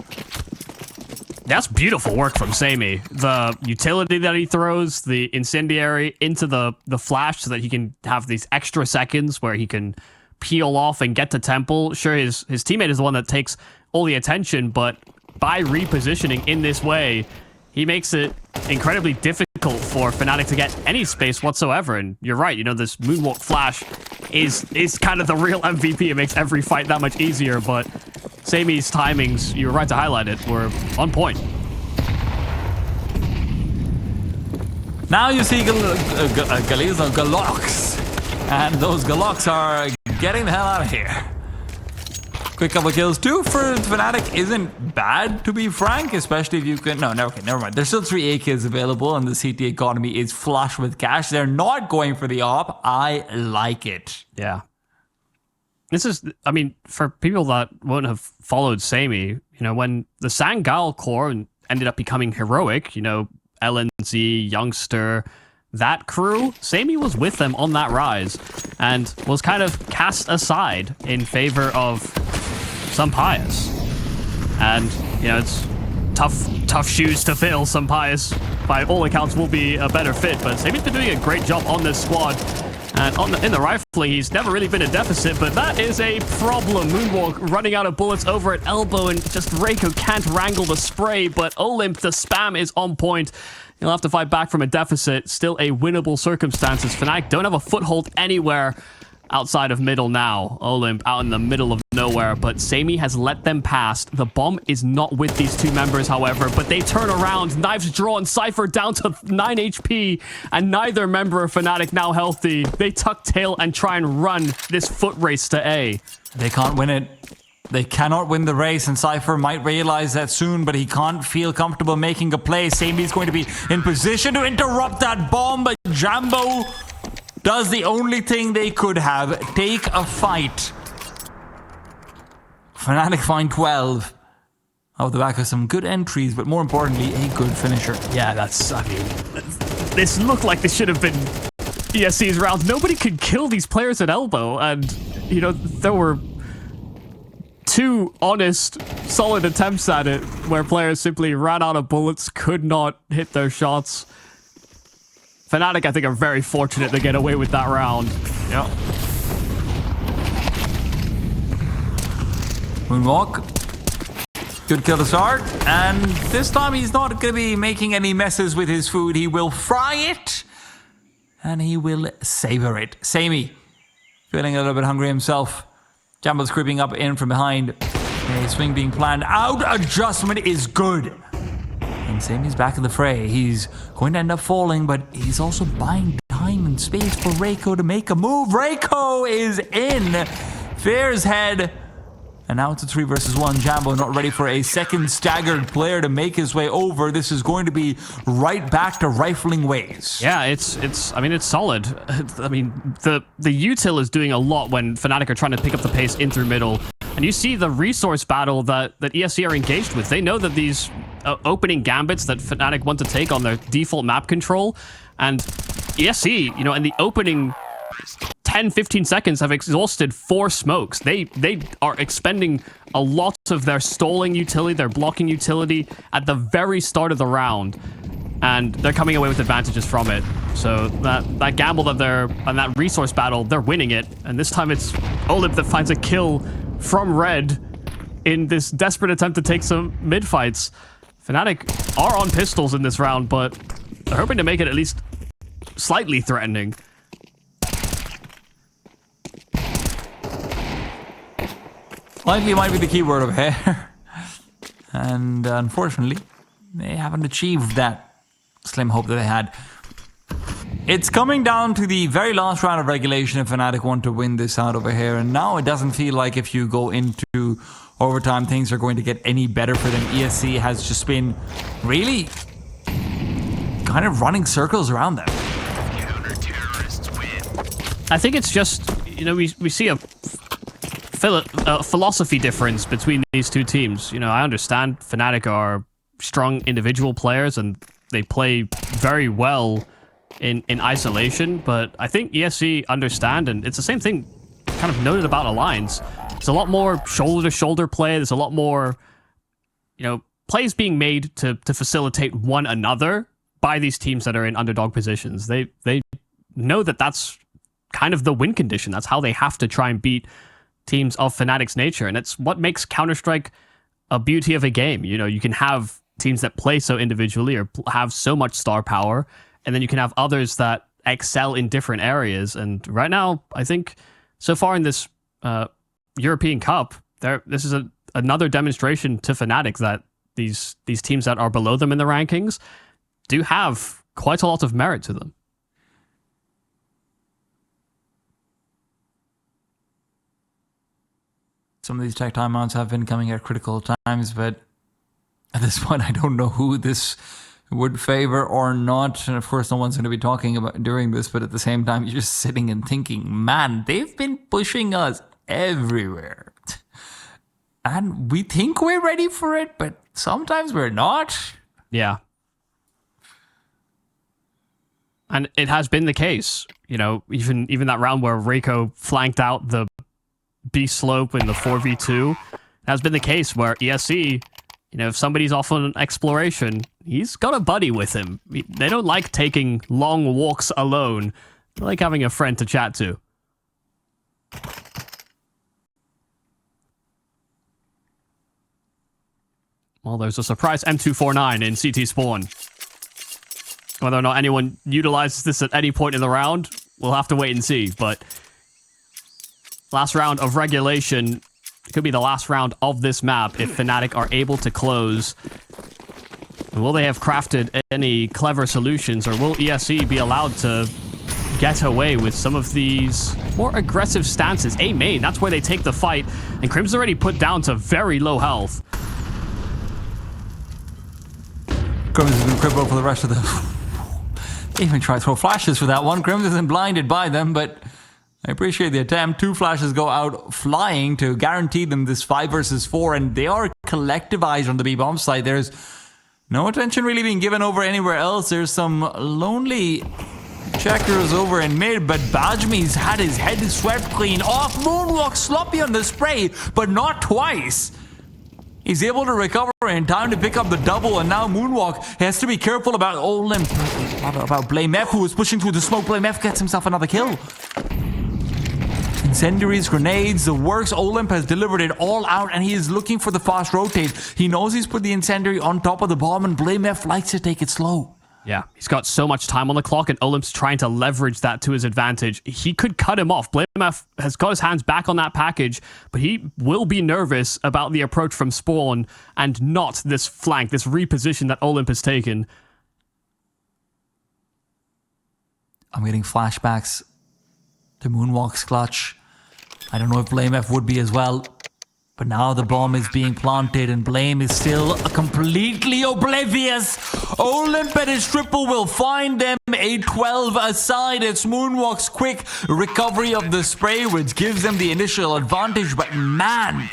That's beautiful work from Sammy. The utility that he throws, the incendiary into the flash so that he can have these extra seconds where he can peel off and get to temple. Sure, his teammate is the one that takes all the attention, but by repositioning in this way, he makes it incredibly difficult for Fnatic to get any space whatsoever. And you're right, you know, this Moonwalk Flash is kind of the real MVP. It makes every fight that much easier, but Sammy's timings, you were right to highlight it, were on point. Now you see Galox, and those Galox are getting the hell out of here. Quick couple of kills too for Fnatic isn't bad, to be frank, especially if you can... No, okay, never mind. There's still 3 AKs available, and the CT economy is flush with cash. They're not going for the op. I like it. Yeah. This is, I mean, for people that wouldn't have followed Sammy, you know, when the Sangal core ended up becoming heroic, you know, LNZ, Youngster, that crew, Sammy was with them on that rise and was kind of cast aside in favor of Sampaius. And, you know, it's tough shoes to fill. Sampaius, by all accounts, will be a better fit, but Sammy's been doing a great job on this squad. And in the rifling, he's never really been a deficit, but that is a problem. Moonwalk running out of bullets over at elbow, and just Reiko can't wrangle the spray, but Olymp, the spam is on point. He'll have to fight back from a deficit. Still a winnable circumstances. Fnatic don't have a foothold anywhere outside of middle now. Olymp out in the middle of nowhere, but Sammy has let them pass. The bomb is not with these two members, however, but they turn around. Knives drawn, Cypher down to 9 HP, and neither member of Fnatic now healthy. They tuck tail and try and run this foot race to A. They can't win it. They cannot win the race, and Cypher might realize that soon, but he can't feel comfortable making a play. Sammy's going to be in position to interrupt that bomb, but Jambo does the only thing they could have, take a fight. Fnatic find 12 off the back of some good entries, but more importantly, a good finisher. Yeah, that's, I mean, this looked like this should have been ESC's round. Nobody could kill these players at elbow, and, you know, there were 2 honest, solid attempts at it where players simply ran out of bullets, could not hit their shots. Fnatic, I think, are very fortunate to get away with that round. Yep. Moonwalk. Good kill to start. And this time he's not going to be making any messes with his food. He will fry it. And he will savor it. Sammy, feeling a little bit hungry himself. Jambo's creeping up in from behind. A swing being planned out. Adjustment is good. And Sammy's back in the fray. He's going to end up falling, but he's also buying time and space for Reiko to make a move. Reiko is in. Fair's head. And now it's a 3 versus 1. Jambo not ready for a second staggered player to make his way over. This is going to be right back to rifling ways. Yeah, I mean, it's solid. I mean, the util is doing a lot when Fnatic are trying to pick up the pace in through middle. And you see the resource battle that ESC are engaged with. They know that these opening gambits that Fnatic want to take on their default map control. And ESC, you know, in the opening 10-15 seconds have exhausted 4 smokes. They are expending a lot of their stalling utility, their blocking utility at the very start of the round, and they're coming away with advantages from it. So that gamble that and that resource battle, they're winning it. And this time it's Olymp that finds a kill from Red in this desperate attempt to take some mid fights. Fnatic are on pistols in this round, but they're hoping to make it at least slightly threatening. Slightly might be the key word over here. And unfortunately, they haven't achieved that slim hope that they had. It's coming down to the very last round of regulation if Fnatic want to win this out over here. And now it doesn't feel like if you go into overtime, things are going to get any better for them. ESC has just been really kind of running circles around them. I think it's just, you know, we see a philosophy difference between these two teams. You know, I understand Fnatic are strong individual players and they play very well in isolation, but I think ESC understand, and it's the same thing kind of noted about Alliance. It's a lot more shoulder-to-shoulder play. There's a lot more, you know, plays being made to facilitate one another by these teams that are in underdog positions. They know that that's kind of the win condition. That's how they have to try and beat teams of Fnatic's nature, and it's what makes Counter-Strike a beauty of a game. You know, you can have teams that play so individually or have so much star power, and then you can have others that excel in different areas. And right now, I think so far in this European Cup, this is another demonstration to Fnatic that these teams that are below them in the rankings do have quite a lot of merit to them. Some of these tech timeouts have been coming at critical times, but at this point, I don't know who this would favor or not. And of course, no one's going to be talking about during this, but at the same time, you're just sitting and thinking, man, they've been pushing us everywhere. And we think we're ready for it, but sometimes we're not. Yeah. And it has been the case, you know, even that round where Reiko flanked out the B slope in the 4v2 has been the case where ESC, you know, if somebody's off on an exploration, he's got a buddy with him. They don't like taking long walks alone. They like having a friend to chat to. Well, there's a surprise M249 in CT spawn. Whether or not anyone utilizes this at any point in the round, we'll have to wait and see, but last round of regulation. It could be the last round of this map if Fnatic are able to close. And will they have crafted any clever solutions, or will ESC be allowed to get away with some of these more aggressive stances? A main, that's where they take the fight, and Crim's already put down to very low health. Grims has been crippled for the rest of the... They even try to throw flashes for that one. Grims isn't blinded by them, but I appreciate the attempt. 2 flashes go out flying to guarantee them this 5 versus 4, and they are collectivized on the B-bomb side. There's no attention really being given over anywhere else. There's some lonely checkers over in mid, but Bajmi's had his head swept clean off. Moonwalk sloppy on the spray, but not twice. He's able to recover in time to pick up the double, and now Moonwalk has to be careful about Olymp, about BlameF, who is pushing through the smoke. BlameF gets himself another kill. Incendiaries, grenades, the works. Olymp has delivered it all out, and he is looking for the fast rotate. He knows he's put the incendiary on top of the bomb, and BlameF likes to take it slow. Yeah, he's got so much time on the clock, and Olymp's trying to leverage that to his advantage. He could cut him off. BlameF has got his hands back on that package, but he will be nervous about the approach from spawn and not this flank, this reposition that Olymp has taken. I'm getting flashbacks to Moonwalk's clutch. I don't know if BlameF would be as well. But now the bomb is being planted, and Blame is still completely oblivious. Olymp and his triple will find them. A 12 aside. It's Moonwalk's quick recovery of the spray, which gives them the initial advantage. But man,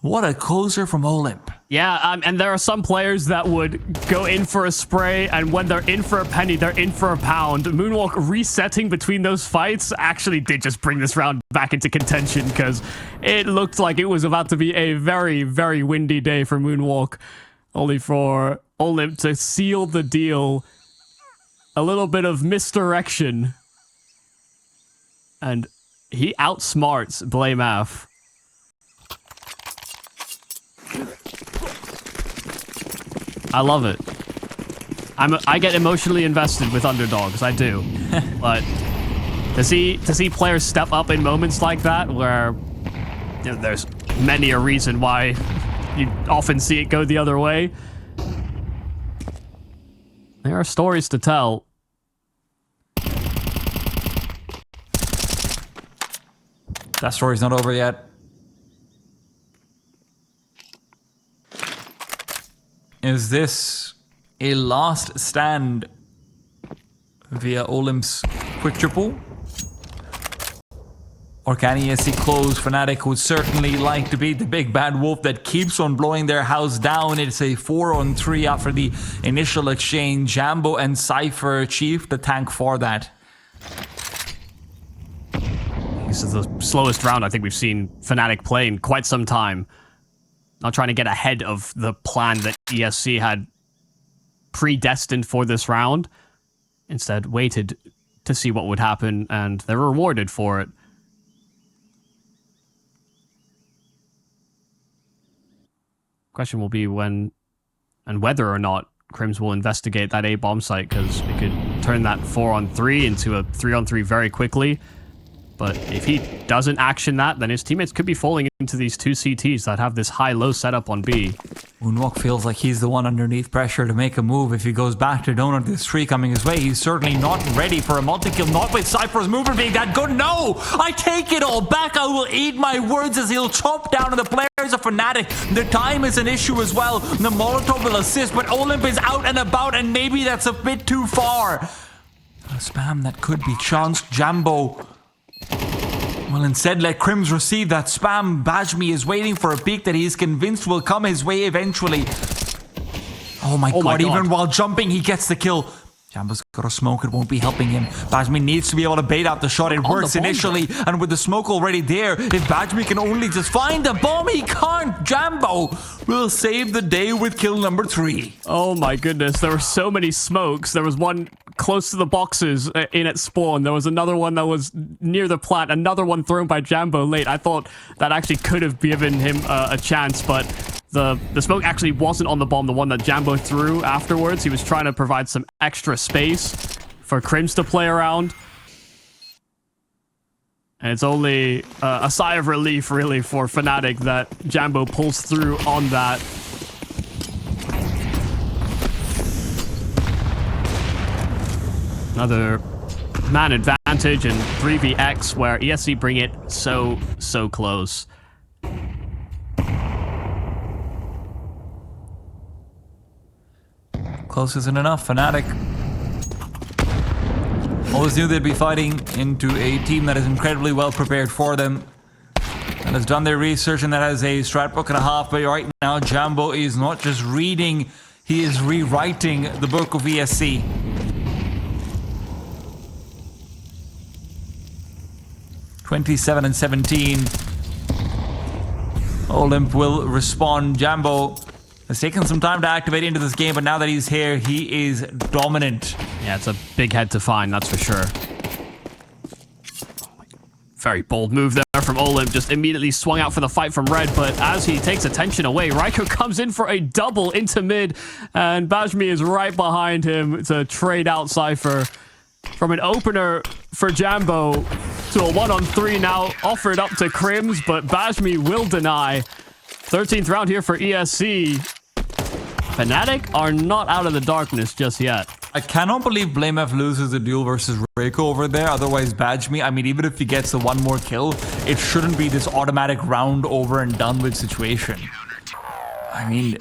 what a closer from Olymp. Yeah, and there are some players that would go in for a spray, and when they're in for a penny, they're in for a pound. Moonwalk resetting between those fights actually did just bring this round back into contention, because it looked like it was about to be a very, very windy day for Moonwalk, only for Olymp to seal the deal. A little bit of misdirection, and he outsmarts BlameF. I love it. I get emotionally invested with underdogs. I do, but to see players step up in moments like that, where you know, there's many a reason why you often see it go the other way. There are stories to tell. That story's not over yet. Is this a last stand via Olymp's quick triple? Or can ESC close? Fnatic would certainly like to be the big bad wolf that keeps on blowing their house down. It's a 4-on-3 after the initial exchange. Jambo and Cypher Chief, the tank for that. This is the slowest round I think we've seen Fnatic play in quite some time. Not trying to get ahead of the plan that ESC had predestined for this round. Instead, waited to see what would happen, and they're rewarded for it. Question will be when and whether or not Crims will investigate that A bomb site, because it could turn that 4-on-3 into a 3-on-3 very quickly. But if he doesn't action that, then his teammates could be falling into these 2 CTs that have this high-low setup on B. Moonwalk feels like he's the one underneath pressure to make a move. If he goes back to Donut, this 3 coming his way, he's certainly not ready for a multi-kill, not with Cypher's movement being that good. No! I take it all back. I will eat my words as he'll chop down on the players of fnatic. The time is an issue as well. The Molotov will assist, but Olymp is out and about, and maybe that's a bit too far. A spam that could be chanced. Jambo. Well, instead, let Crims receive that spam. Bajmi is waiting for a peek that he's convinced will come his way eventually. Oh my god, even while jumping, he gets the kill. Jambo's got a smoke, it won't be helping him. Bajmi needs to be able to bait out the shot. It works initially, and with the smoke already there, if Bajmi can only just find the bomb, he can't. Jambo will save the day with kill number 3. Oh my goodness, there were so many smokes. There was one close to the boxes in at spawn. There was another one that was near the plant. Another one thrown by Jambo late. I thought that actually could have given him a chance, but the smoke actually wasn't on the bomb, the one that Jambo threw afterwards. He was trying to provide some extra space for Crims to play around. And it's only a sigh of relief, really, for fnatic that Jambo pulls through on that. Another man advantage and 3vx where ESC bring it so close. Close isn't enough. fnatic always knew they'd be fighting into a team that is incredibly well prepared for them, and has done their research, and that has a strat book and a half. But right now, Jambo is not just reading, he is rewriting the book of ESC. (27-17). Olymp will respond. Jambo has taken some time to activate into this game, but now that he's here, he is dominant. Yeah, it's a big head to find, that's for sure. Very bold move there from Olymp. Just immediately swung out for the fight from Red, but as he takes attention away, Raiko comes in for a double into mid, and Bajmi is right behind him to trade out Cypher. From an opener for Jambo to a 1-on-3 now offered up to Crims, but Bajmi will deny. 13th round here for ESC. fnatic are not out of the darkness just yet. I cannot believe BlameF loses the duel versus Reiko over there. Otherwise, Bajmi, I mean, even if he gets the one more kill, it shouldn't be this automatic round over and done with situation. I mean,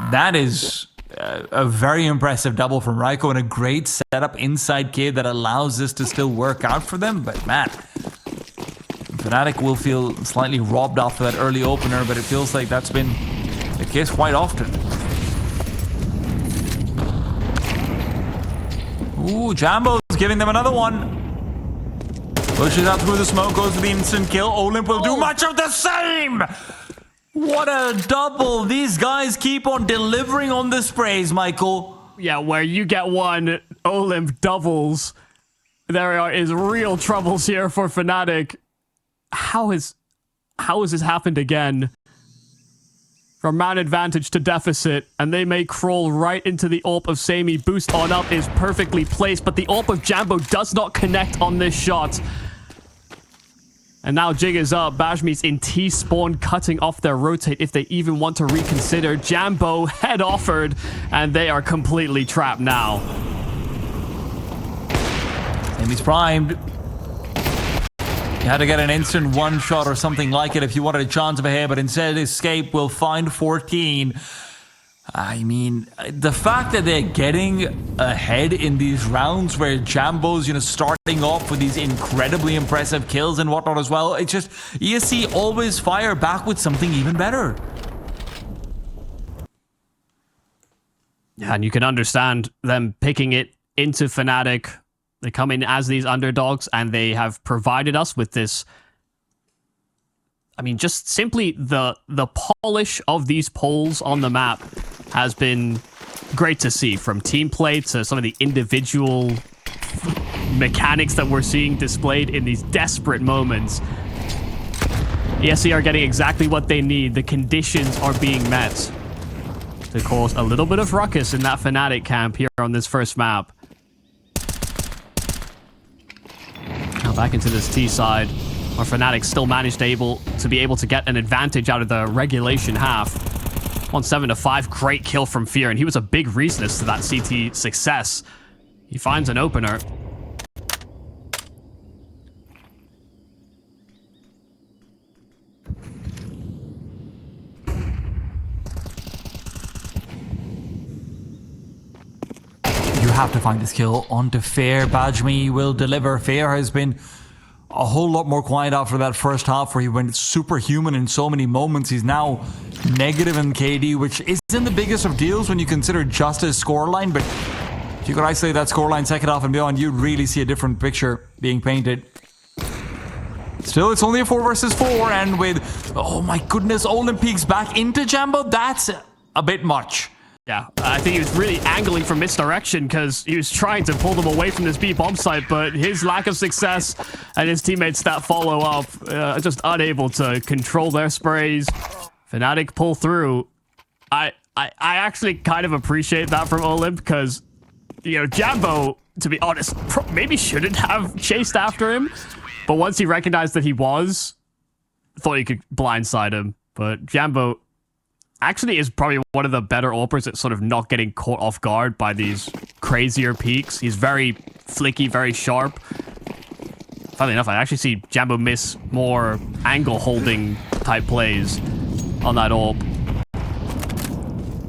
that is a very impressive double from Raiko and a great setup inside Cave that allows this to still work out for them. But man, fnatic will feel slightly robbed off of that early opener, but it feels like that's been the case quite often. Ooh, Jambo's giving them another one. Pushes out through the smoke, goes for the instant kill. Olymp will do much of the same! What a double! These guys keep on delivering on the sprays, Michael. Yeah, where you get one, Olymp doubles. There is real troubles here for fnatic. How has this happened again? From man advantage to deficit, and they may crawl right into the AWP of Sammy. Boost on up is perfectly placed, but the AWP of Jambo does not connect on this shot. And now Jig is up. Bajmi's in T-spawn, cutting off their rotate if they even want to reconsider. Jambo head offered, and they are completely trapped now. Sammy's primed. You had to get an instant one shot or something like it if you wanted a chance of a hit, but instead Escape will find 14. I mean, the fact that they're getting ahead in these rounds where Jambo's, starting off with these incredibly impressive kills and whatnot as well, it's just ESC always fire back with something even better. Yeah, and you can understand them picking it into fnatic. They come in as these underdogs, and they have provided us with this. I mean, just simply the polish of these poles on the map has been great to see, from team play to some of the individual mechanics that we're seeing displayed in these desperate moments. ESC are getting exactly what they need. The conditions are being met. to cause a little bit of ruckus in that Fnatic camp here on this first map. Now back into this T side, where Fnatic still managed to be able to get an advantage out of the regulation half. 1-7-5, great kill from Fear, and he was a big reason as to that CT success. He finds an opener. You have to find this kill onto Fair. Bajmi will deliver. Fair has been a whole lot more quiet after that first half where he went superhuman in so many moments. He's now negative in KD, which isn't the biggest of deals when you consider just his scoreline, but if you could isolate that scoreline second half and beyond, you'd really see a different picture being painted. Still, it's only a 4 versus 4, and with, oh my goodness, Olympics back into Jambo, that's a bit much. Yeah, I think he was really angling from misdirection because he was trying to pull them away from this B bomb site, but his lack of success and his teammates that follow up, just unable to control their sprays. Fnatic pull through. I actually kind of appreciate that from Olymp because, you know, Jambo, to be honest, maybe shouldn't have chased after him, but once he recognized that he was, thought he could blindside him. But Jambo actually is probably one of the better Orpers at sort of not getting caught off guard by these crazier peaks. He's very flicky, very sharp. Funnily enough, I actually see Jambo miss more angle holding type plays on that AWP.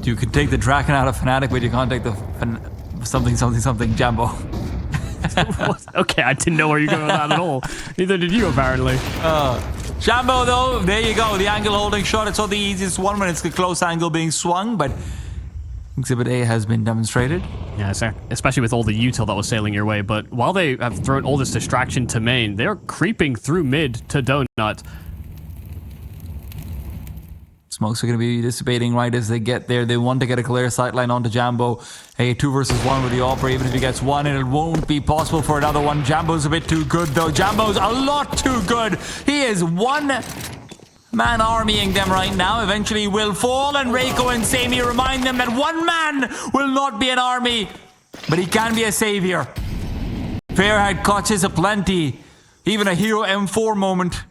You could take the Draken out of Fnatic, but you can't take the something Jambo. Okay, I didn't know where you were going with that at all. Neither did you, apparently. Jambo, though, there you go. The angle holding shot. It's not the easiest one when it's the close angle being swung, but Exhibit A has been demonstrated. Yeah, especially with all the util that was sailing your way. But while they have thrown all this distraction to main, they're creeping through mid to Donut. Smokes are going to be dissipating right as they get there. They want to get a clear sightline onto Jambo. A 2 versus 1 with the Opera. Even if he gets one, it won't be possible for another one. Jambo's a bit too good, though. Jambo's a lot too good. He is one-man armying them right now. Eventually he will fall, and Reiko and Sami remind them that one man will not be an army, but he can be a savior. Fair had clutches aplenty. Even a hero M4 moment.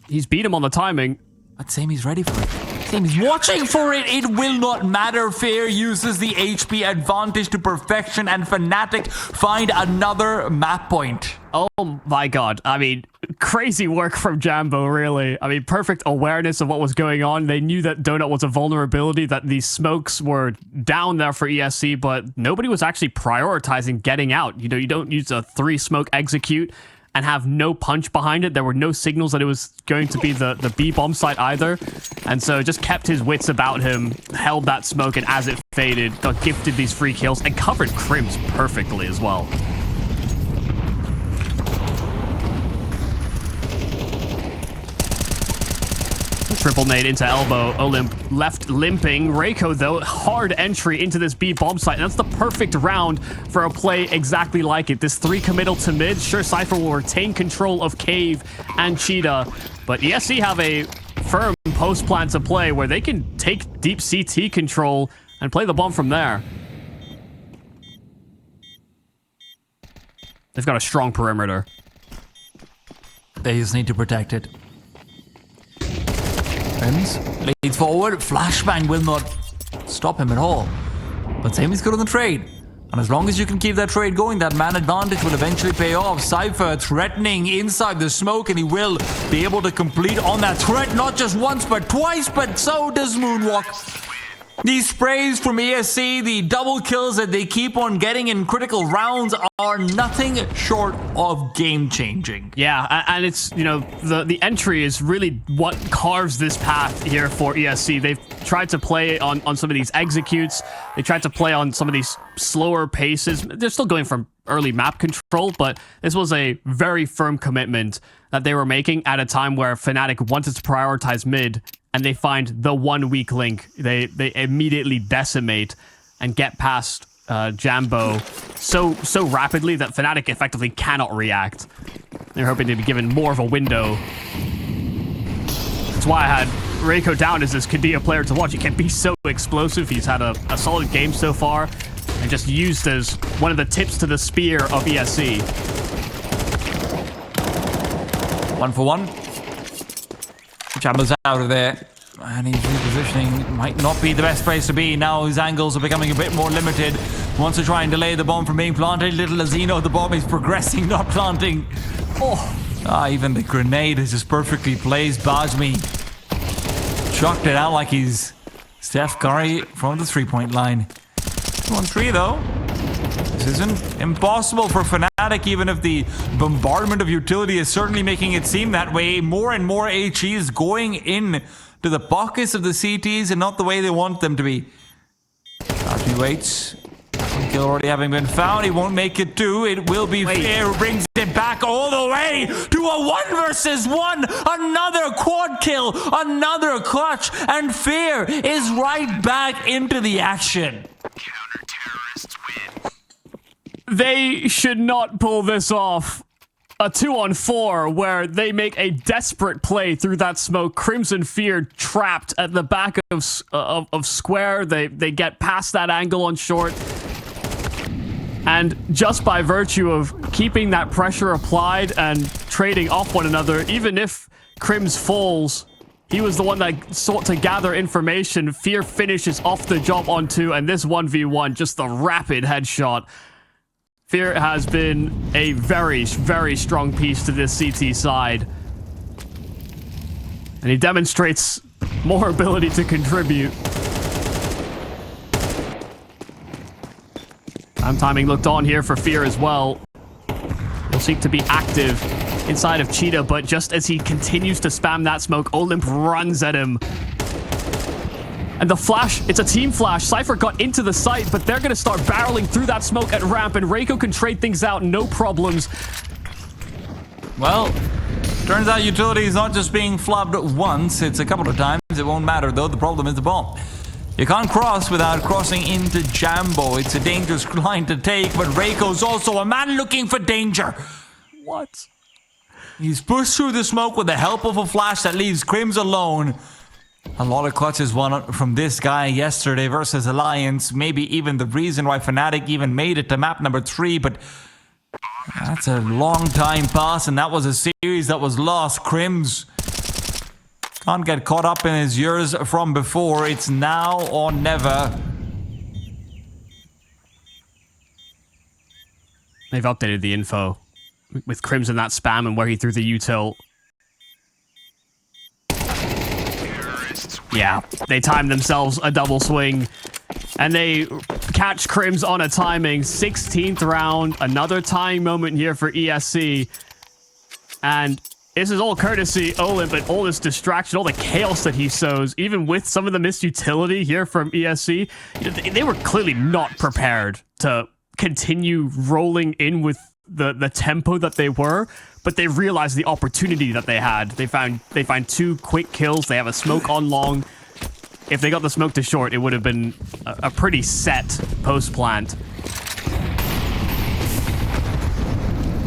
He's beat him on the timing. But Sami's ready for it. Sami's watching for it. It will not matter. Fair uses the HP advantage to perfection, and Fnatic find another map point. Oh my god. I mean, crazy work from Jambo, really. I mean, perfect awareness of what was going on. They knew that Donut was a vulnerability, that these smokes were down there for ESC, but nobody was actually prioritizing getting out. You know, you don't use a 3-smoke execute and have no punch behind it. There were no signals that it was going to be the B bomb site either. And so just kept his wits about him, held that smoke, and as it faded, got gifted these free kills and covered Crims perfectly as well. Triple nade into elbow. Olymp left limping. Reiko, though, hard entry into this B bomb site. And that's the perfect round for a play exactly like it. This 3 committal to mid. Sure, Cypher will retain control of Cave and Cheetah, but ESC have a firm post plan to play where they can take deep CT control and play the bomb from there. They've got a strong perimeter. They just need to protect it. Leads forward. Flashbang will not stop him at all. But Sami's good on the trade. And as long as you can keep that trade going, that man advantage will eventually pay off. Cypher threatening inside the smoke, and he will be able to complete on that threat, not just once, but twice, but so does Moonwalk. These sprays from ESC, the double kills that they keep on getting in critical rounds are nothing short of game-changing. Yeah, and it's, you know, the entry is really what carves this path here for ESC. They've tried to play on some of these executes. They tried to play on some of these slower paces. They're still going from early map control, but this was a very firm commitment that they were making at a time where Fnatic wanted to prioritize mid, and they find the one weak link. They immediately decimate and get past Jambo so rapidly that Fnatic effectively cannot react. They're hoping to be given more of a window. That's why I had Reiko down is this Kadea player to watch. He can be so explosive. He's had a solid game so far and just used as one of the tips to the spear of ESC. 1 for 1. Chamber's out of there. And he's repositioning. Might not be the best place to be. Now his angles are becoming a bit more limited. Wants to try and delay the bomb from being planted. Little as he knows, the bomb is progressing, not planting. Even the grenade is just perfectly placed. Bajmi chucked it out like he's Steph Curry from the three-point line. 2-on-3 though. This isn't impossible for fnatic, even if the bombardment of utility is certainly making it seem that way. More and more HEs going in to the pockets of the CTs and not the way they want them to be. He waits. Kill already having been found. He won't make it 2. It will be fair. Brings it back all the way to a 1 versus 1. Another quad kill. Another clutch. And Fear is right back into the action. Counter-terrorists win. They should not pull this off. A 2-on-4 where they make a desperate play through that smoke. Crimson Fear trapped at the back of square. They get past that angle on short. And just by virtue of keeping that pressure applied and trading off one another, even if Crims falls, he was the one that sought to gather information. Fear finishes off the job on 2, and this 1v1, just the rapid headshot. Fear has been a very, very strong piece to this CT side. And he demonstrates more ability to contribute. Timing looked on here for Fear as well. He'll seek to be active inside of Cheetah, but just as he continues to spam that smoke, Olymp runs at him. And the flash, it's a team flash. Cypher got into the site, but they're going to start barreling through that smoke at ramp, and Reiko can trade things out, no problems. Well, turns out utility is not just being flubbed once, it's a couple of times. It won't matter though, the problem is the bomb. You can't cross without crossing into Jambo. It's a dangerous line to take, but Reiko's also a man looking for danger. What? He's pushed through the smoke with the help of a flash that leaves Crims alone. A lot of clutches won from this guy yesterday versus Alliance. Maybe even the reason why fnatic even made it to map number 3, but that's a long time pass, and that was a series that was lost. Crims can't get caught up in his years from before. It's now or never. They've updated the info with Crimson that spam and where he threw the util. Yeah, they timed themselves a double swing, and they catch Crims on a timing. 16th round, another tying moment here for ESC. And this is all courtesy Olymp, but all this distraction, all the chaos that he sows, even with some of the missed utility here from ESC, they were clearly not prepared to continue rolling in with the tempo that they were, but they realized the opportunity that they had. They find 2 quick kills. They have a smoke on long. If they got the smoke to short, it would have been a pretty set post plant.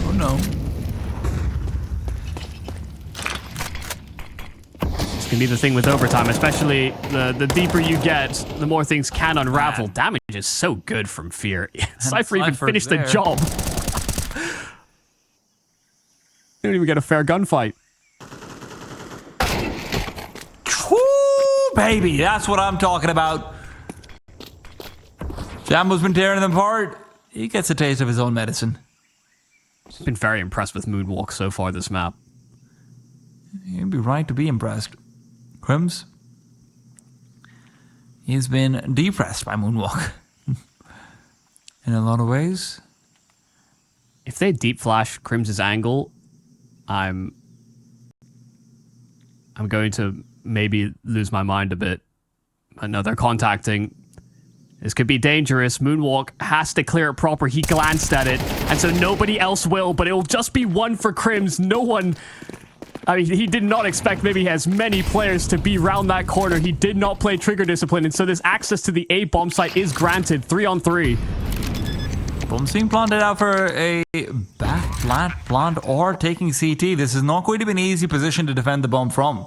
Oh no. This can be the thing with overtime, especially the deeper you get, the more things can unravel. Damage is so good from Fear. Cypher even finished the job. They don't even get a fair gunfight. Woo, baby, that's what I'm talking about. Jambo's been tearing them apart. He gets a taste of his own medicine. I've been very impressed with Moonwalk so far this map. You'd be right to be impressed. Crims, he's been depressed by Moonwalk. In a lot of ways. If they deep flash Crim's angle, I'm going to maybe lose my mind a bit. I know they're contacting. This could be dangerous. Moonwalk has to clear it proper. He glanced at it, and so nobody else will, but it'll just be 1 for Crims. No one... I mean, he did not expect maybe as many players to be round that corner. He did not play trigger discipline, and so this access to the A bomb site is granted. 3-on-3. Bomb's being planted out for a back plant, or taking CT. This is not going to be an easy position to defend the bomb from.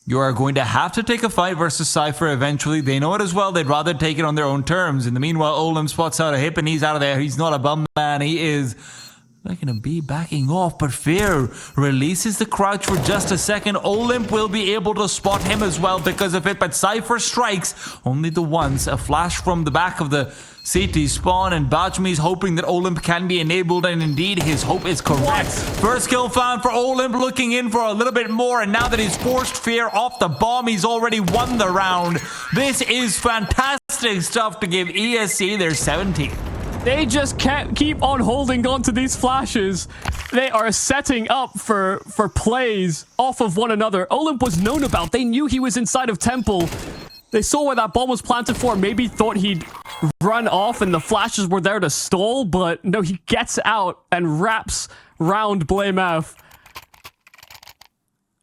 You are going to have to take a fight versus Cypher eventually. They know it as well. They'd rather take it on their own terms. In the meanwhile, Olim spots out a hip and he's out of there. He's not a bum man. He is looking to be backing off, but Fear releases the crouch for just a second. Olymp will be able to spot him as well because of it, but Cypher strikes only the once. A flash from the back of the CT spawn, and Bajmi's hoping that Olymp can be enabled, and indeed his hope is correct. First kill found for Olymp, looking in for a little bit more, and now that he's forced Fear off the bomb, he's already won the round. This is fantastic stuff to give ESC their 17th. They just can't keep on holding on to these flashes. They are setting up for plays off of one another. Olymp was known about. They knew he was inside of Temple. They saw where that bomb was planted for, maybe thought he'd run off and the flashes were there to stall, but no, he gets out and wraps round Blame F,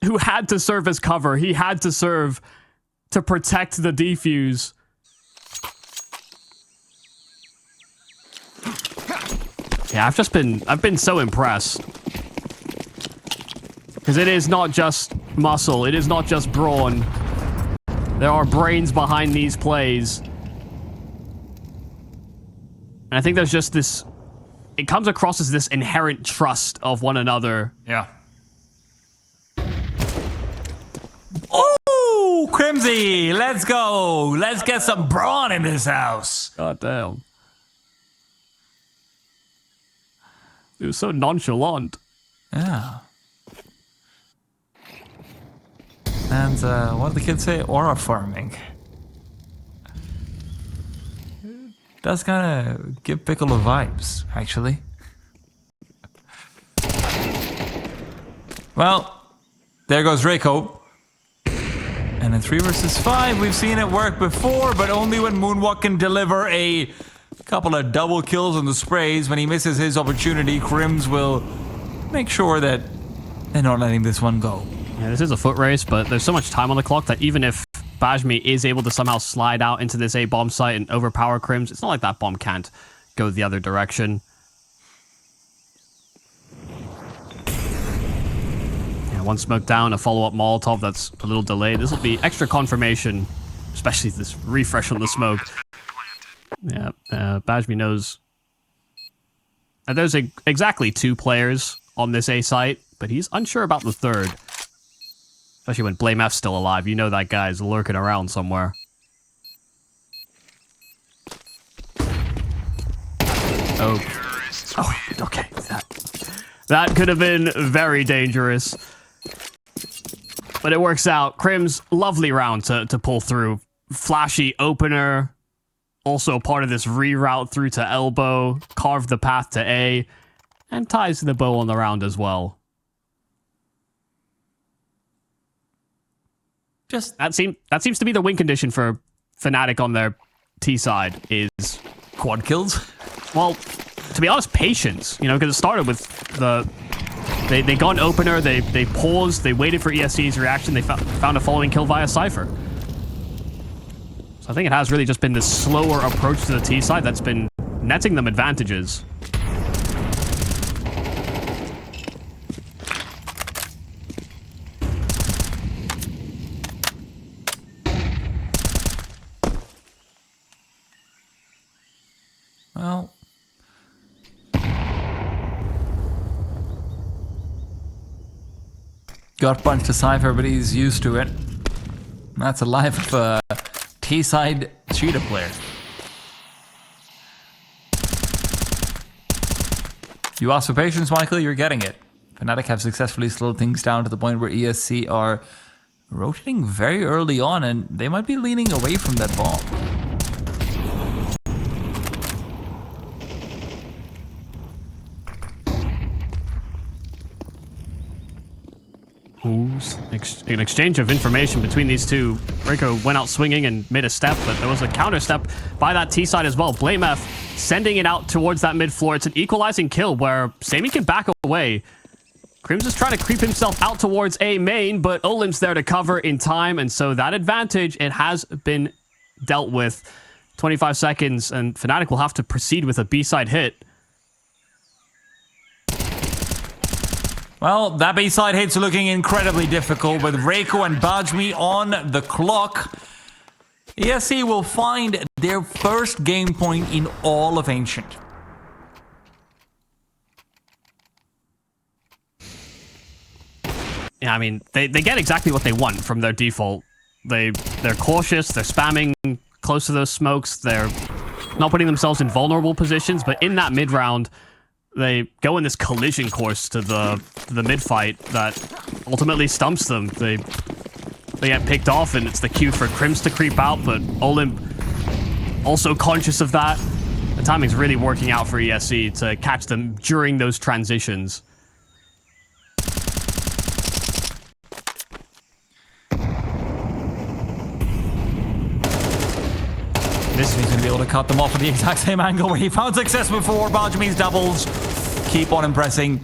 who had to serve as cover. He had to serve to protect the defuse. Yeah, I've been so impressed. Because it is not just muscle, it is not just brawn. There are brains behind these plays. And I think there's just this... It comes across as this inherent trust of one another. Yeah. Oh, Crimsy! Let's go! Let's get some brawn in this house! God damn. It was so nonchalant. Yeah. And what did the kids say? Aura farming. Does kind of give Piccolo vibes, actually. Well, there goes Reiko. And in 3 versus 5, we've seen it work before, but only when Moonwalk can deliver a couple of double kills on the sprays. When he misses his opportunity, Crims will make sure that they're not letting this one go. Yeah, this is a foot race, but there's so much time on the clock that even if Bajmi is able to somehow slide out into this A bomb site and overpower Crims, it's not like that bomb can't go the other direction. Yeah, one smoke down, a follow-up Molotov that's a little delayed. This will be extra confirmation, especially this refresh on the smoke. Yeah, Bajmi knows there's exactly 2 players on this A site, but he's unsure about the third. Especially when Blame F's still alive. You know that guy's lurking around somewhere. Oh, okay. That could have been very dangerous. But it works out. Crim's lovely round to pull through. Flashy opener. Also part of this reroute through to elbow. Carved the path to A. And ties the bow on the round as well. Just that seems to be the win condition for Fnatic on their T side is quad kills. Well, to be honest, patience. You know, because it started with they got an opener, they paused, they waited for ESC's reaction, they found a following kill via Cypher. So I think it has really just been this slower approach to the T side that's been netting them advantages. Well, got punched to Cypher, but he's used to it. That's the life of a T-side Cheetah player. You asked for patience, Michael, you're getting it. Fnatic have successfully slowed things down to the point where ESC are rotating very early on, and they might be leaning away from that bomb. An exchange of information between these two. Reiko went out swinging and made a step, but there was a counter step by that T side as well. Blame F sending it out towards that mid floor. It's an equalizing kill where Sammy can back away. Crims is trying to creep himself out towards A main, but Olimp's there to cover in time, and so that advantage, it has been dealt with. 25 seconds, and Fnatic will have to proceed with a B side hit. Well, that B-side hit's looking incredibly difficult with Reiko and Bajmi on the clock. ESC will find their first game point in all of Ancient. Yeah, I mean, they get exactly what they want from their default. They're cautious, they're spamming close to those smokes, they're not putting themselves in vulnerable positions, but in that mid-round, they go in this collision course to the mid-fight that ultimately stumps them. They get picked off, and it's the cue for Crims to creep out, but Olymp also conscious of that. The timing's really working out for ESC to catch them during those transitions. This is going to be able to cut them off at the exact same angle where he found success before. Bajmi's doubles keep on impressing.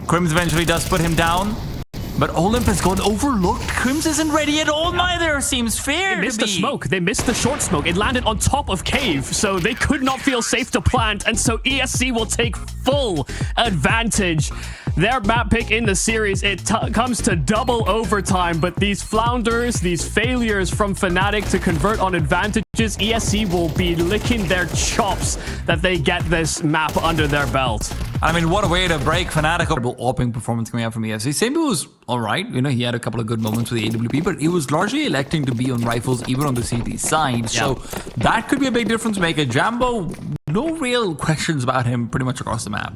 Crims eventually does put him down, but Olymp has gone overlooked. Crims isn't ready at all. Neither seems fair. They missed the smoke. They missed the short smoke. It landed on top of Cave, so they could not feel safe to plant, and so ESC will take full advantage. Their map pick in the series, it comes to double overtime, but these flounders, these failures from fnatic to convert on advantages, ESC will be licking their chops that they get this map under their belt. I mean, what a way to break fnatic. Opening performance coming out from ESC. Sambu was alright. You know, he had a couple of good moments with the AWP, but he was largely electing to be on rifles, even on the CT side. So that could be a big difference maker. Jambo, no real questions about him pretty much across the map.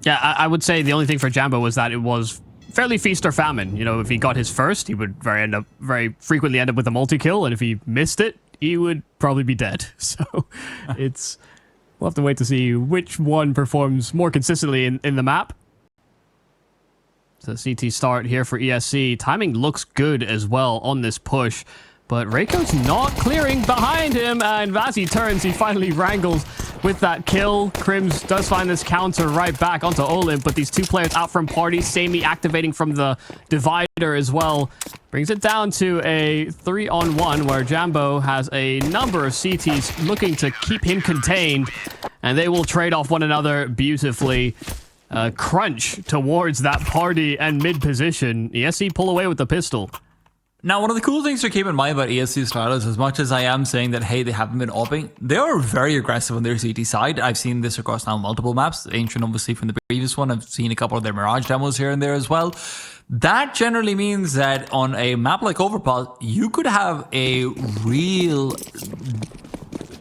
Yeah, I would say the only thing for Jambo was that it was fairly feast or famine. You know, if he got his first, he would very frequently end up with a multi-kill, and if he missed it, he would probably be dead. So we'll have to wait to see which one performs more consistently in the map. So CT start here for ESC. Timing looks good as well on this push, but Reiko's not clearing behind him, and as he turns, he finally wrangles with that kill. Crims does find this counter right back onto Olymp, but these two players out from party. Sammy activating from the divider as well. Brings it down to a 3-on-1 where Jambo has a number of CTs looking to keep him contained, and they will trade off one another beautifully. Crunch towards that party and mid position. ESC pull away with the pistol. Now, one of the cool things to keep in mind about ESC starters, as much as I am saying that, hey, they haven't been opping, they are very aggressive on their CT side. I've seen this across now multiple maps. Ancient, obviously, from the previous one. I've seen a couple of their Mirage demos here and there as well. That generally means that on a map like Overpass, you could have a real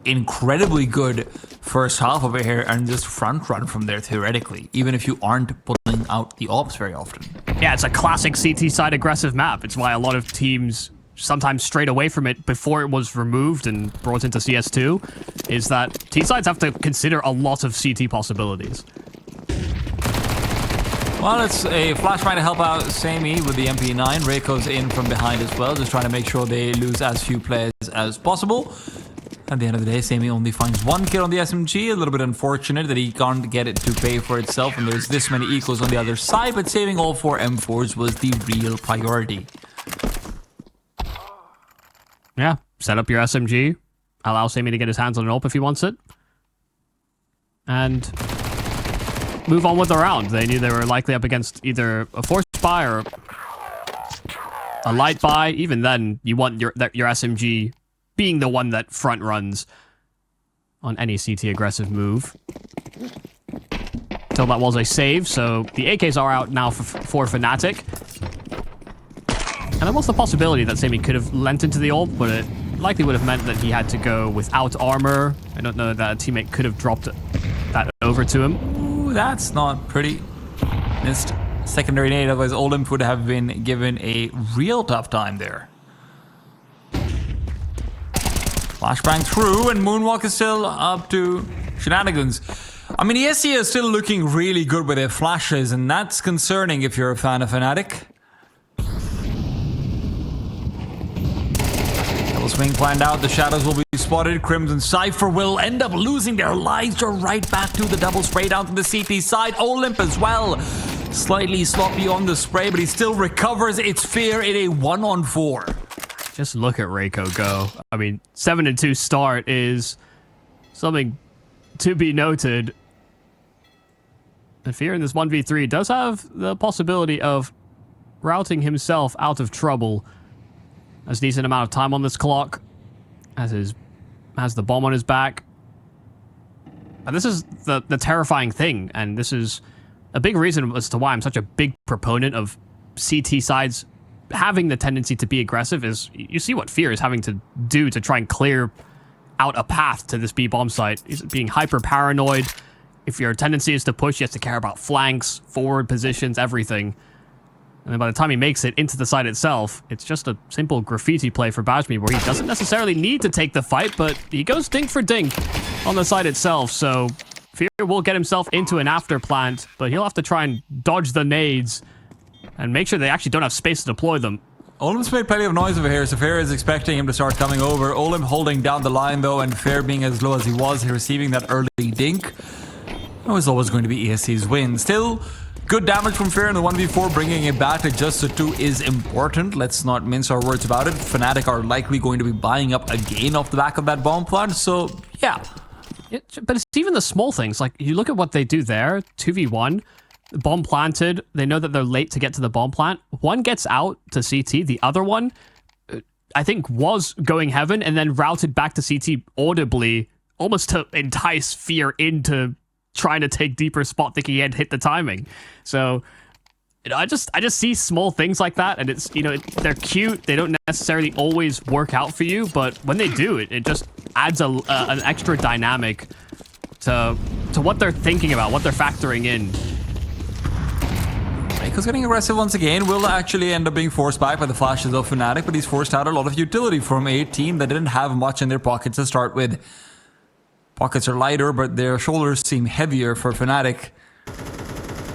incredibly good first half over here and just front run from there theoretically, even if you aren't pulling out the ops very often. Yeah, it's a classic CT side aggressive map. It's why a lot of teams sometimes strayed away from it before it was removed and brought into CS2, is that T-sides have to consider a lot of CT possibilities. Well, it's a flashbang to help out Sammy with the MP9. Reiko's in from behind as well, just trying to make sure they lose as few players as possible. At the end of the day, Sammy only finds one kill on the SMG. A little bit unfortunate that he can't get it to pay for itself, and there's this many equals on the other side, but saving all 4 M4s was the real priority. Yeah, set up your SMG. Allow Sammy to get his hands on an AWP if he wants it. And move on with the round. They knew they were likely up against either a forced buy or a light buy. Even then, you want your SMG being the one that front runs on any CT aggressive move. Till that was a save, so the AKs are out now for fnatic. And there was the possibility that Sammy could have lent into the ult, but it likely would have meant that he had to go without armor. I don't know that a teammate could have dropped that over to him. Ooh, that's not pretty. Missed secondary nade, otherwise Olymp would have been given a real tough time there. Flashbang through, and Moonwalk is still up to shenanigans. I mean, ESC is still looking really good with their flashes, and that's concerning if you're a fan of fnatic. Double swing planned out, the shadows will be spotted. Crimson Cypher will end up losing their lives. They're right back to the double spray down to the CT side. Olymp as well. Slightly sloppy on the spray, but he still recovers its fear in a 1-on-4. Just look at Reiko go. I mean, 7-2 start is something to be noted. And Fear in this 1v3 does have the possibility of routing himself out of trouble. Has a decent amount of time on this clock. Has the bomb on his back. And this is the terrifying thing, and this is a big reason as to why I'm such a big proponent of CT sides having the tendency to be aggressive. Is you see what Fear is having to do to try and clear out a path to this B bomb site. He's being hyper paranoid. If your tendency is to push, you have to care about flanks, forward positions, everything. And then by the time he makes it into the site itself, it's just a simple graffiti play for Bajmi where he doesn't necessarily need to take the fight, but he goes dink for dink on the site itself. So Fear will get himself into an after plant, but he'll have to try and dodge the nades and make sure they actually don't have space to deploy them. Olimp's made plenty of noise over here, so Fair is expecting him to start coming over. Olimp holding down the line though, and Fair being as low as he was, receiving that early dink. It was always going to be ESC's win. Still, good damage from Fair in the 1v4, bringing it back to just a 2 is important. Let's not mince our words about it. Fnatic are likely going to be buying up again off the back of that bomb plant, so yeah. But it's even the small things. Like, you look at what they do there, 2v1, bomb planted, they know that they're late to get to the bomb plant. One gets out to CT, the other one, I think, was going heaven and then routed back to CT audibly, almost to entice Fear into trying to take deeper spot, thinking he had hit the timing. So I just see small things like that, and it's, they're cute. They don't necessarily always work out for you, but when they do, it just adds an extra dynamic to what they're thinking about, what they're factoring in. Reiko's getting aggressive once again. Will actually end up being forced back by the flashes of Fnatic, but he's forced out a lot of utility from a team that didn't have much in their pockets to start with. Pockets are lighter, but their shoulders seem heavier for Fnatic.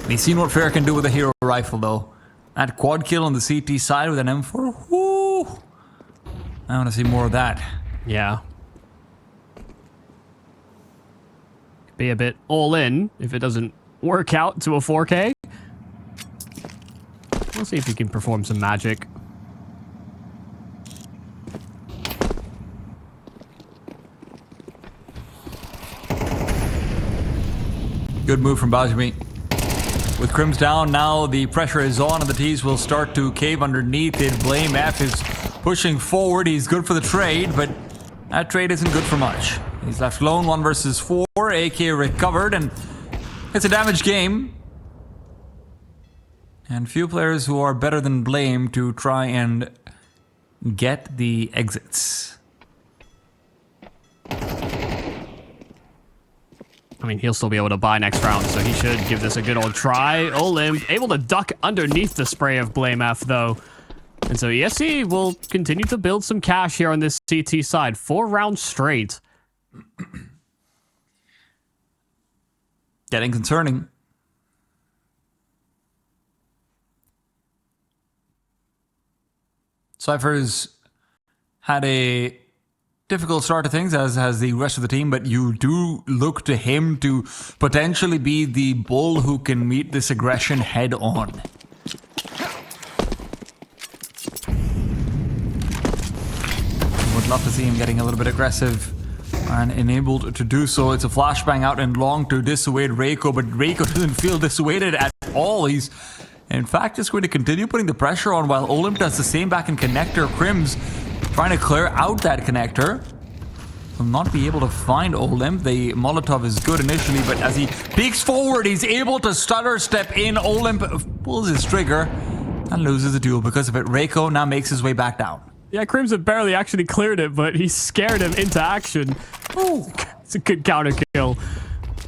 We've seen what Fair can do with a hero rifle, though. That quad kill on the CT side with an M4. Woo! I want to see more of that. Yeah. Be a bit all in if it doesn't work out to a 4K. We'll see if he can perform some magic. Good move from Bajmi. With Crims down, now the pressure is on and the T's will start to cave underneath it. Blame F is pushing forward. He's good for the trade, but that trade isn't good for much. He's left alone, 1 versus 4. AK recovered, and it's a damaged game. And few players who are better than Blame to try and get the exits. I mean, he'll still be able to buy next round, so he should give this a good old try. Olimp able to duck underneath the spray of Blame F, though. And so ESC will continue to build some cash here on this CT side. 4 rounds straight. Getting concerning. Cypher's had a difficult start to things, as has the rest of the team, but you do look to him to potentially be the bull who can meet this aggression head on. Would love to see him getting a little bit aggressive and enabled to do so. It's a flashbang out and long to dissuade Reiko, but Reiko doesn't feel dissuaded at all. He's in fact just going to continue putting the pressure on while Olimp does the same back in connector. Crims trying to clear out that connector. Will not be able to find Olimp. The Molotov is good initially, but as he peeks forward, he's able to stutter step in. Olimp pulls his trigger and loses the duel because of it. Reiko now makes his way back down. Yeah, Crimson barely actually cleared it, but he scared him into action. Ooh, it's a good counter kill.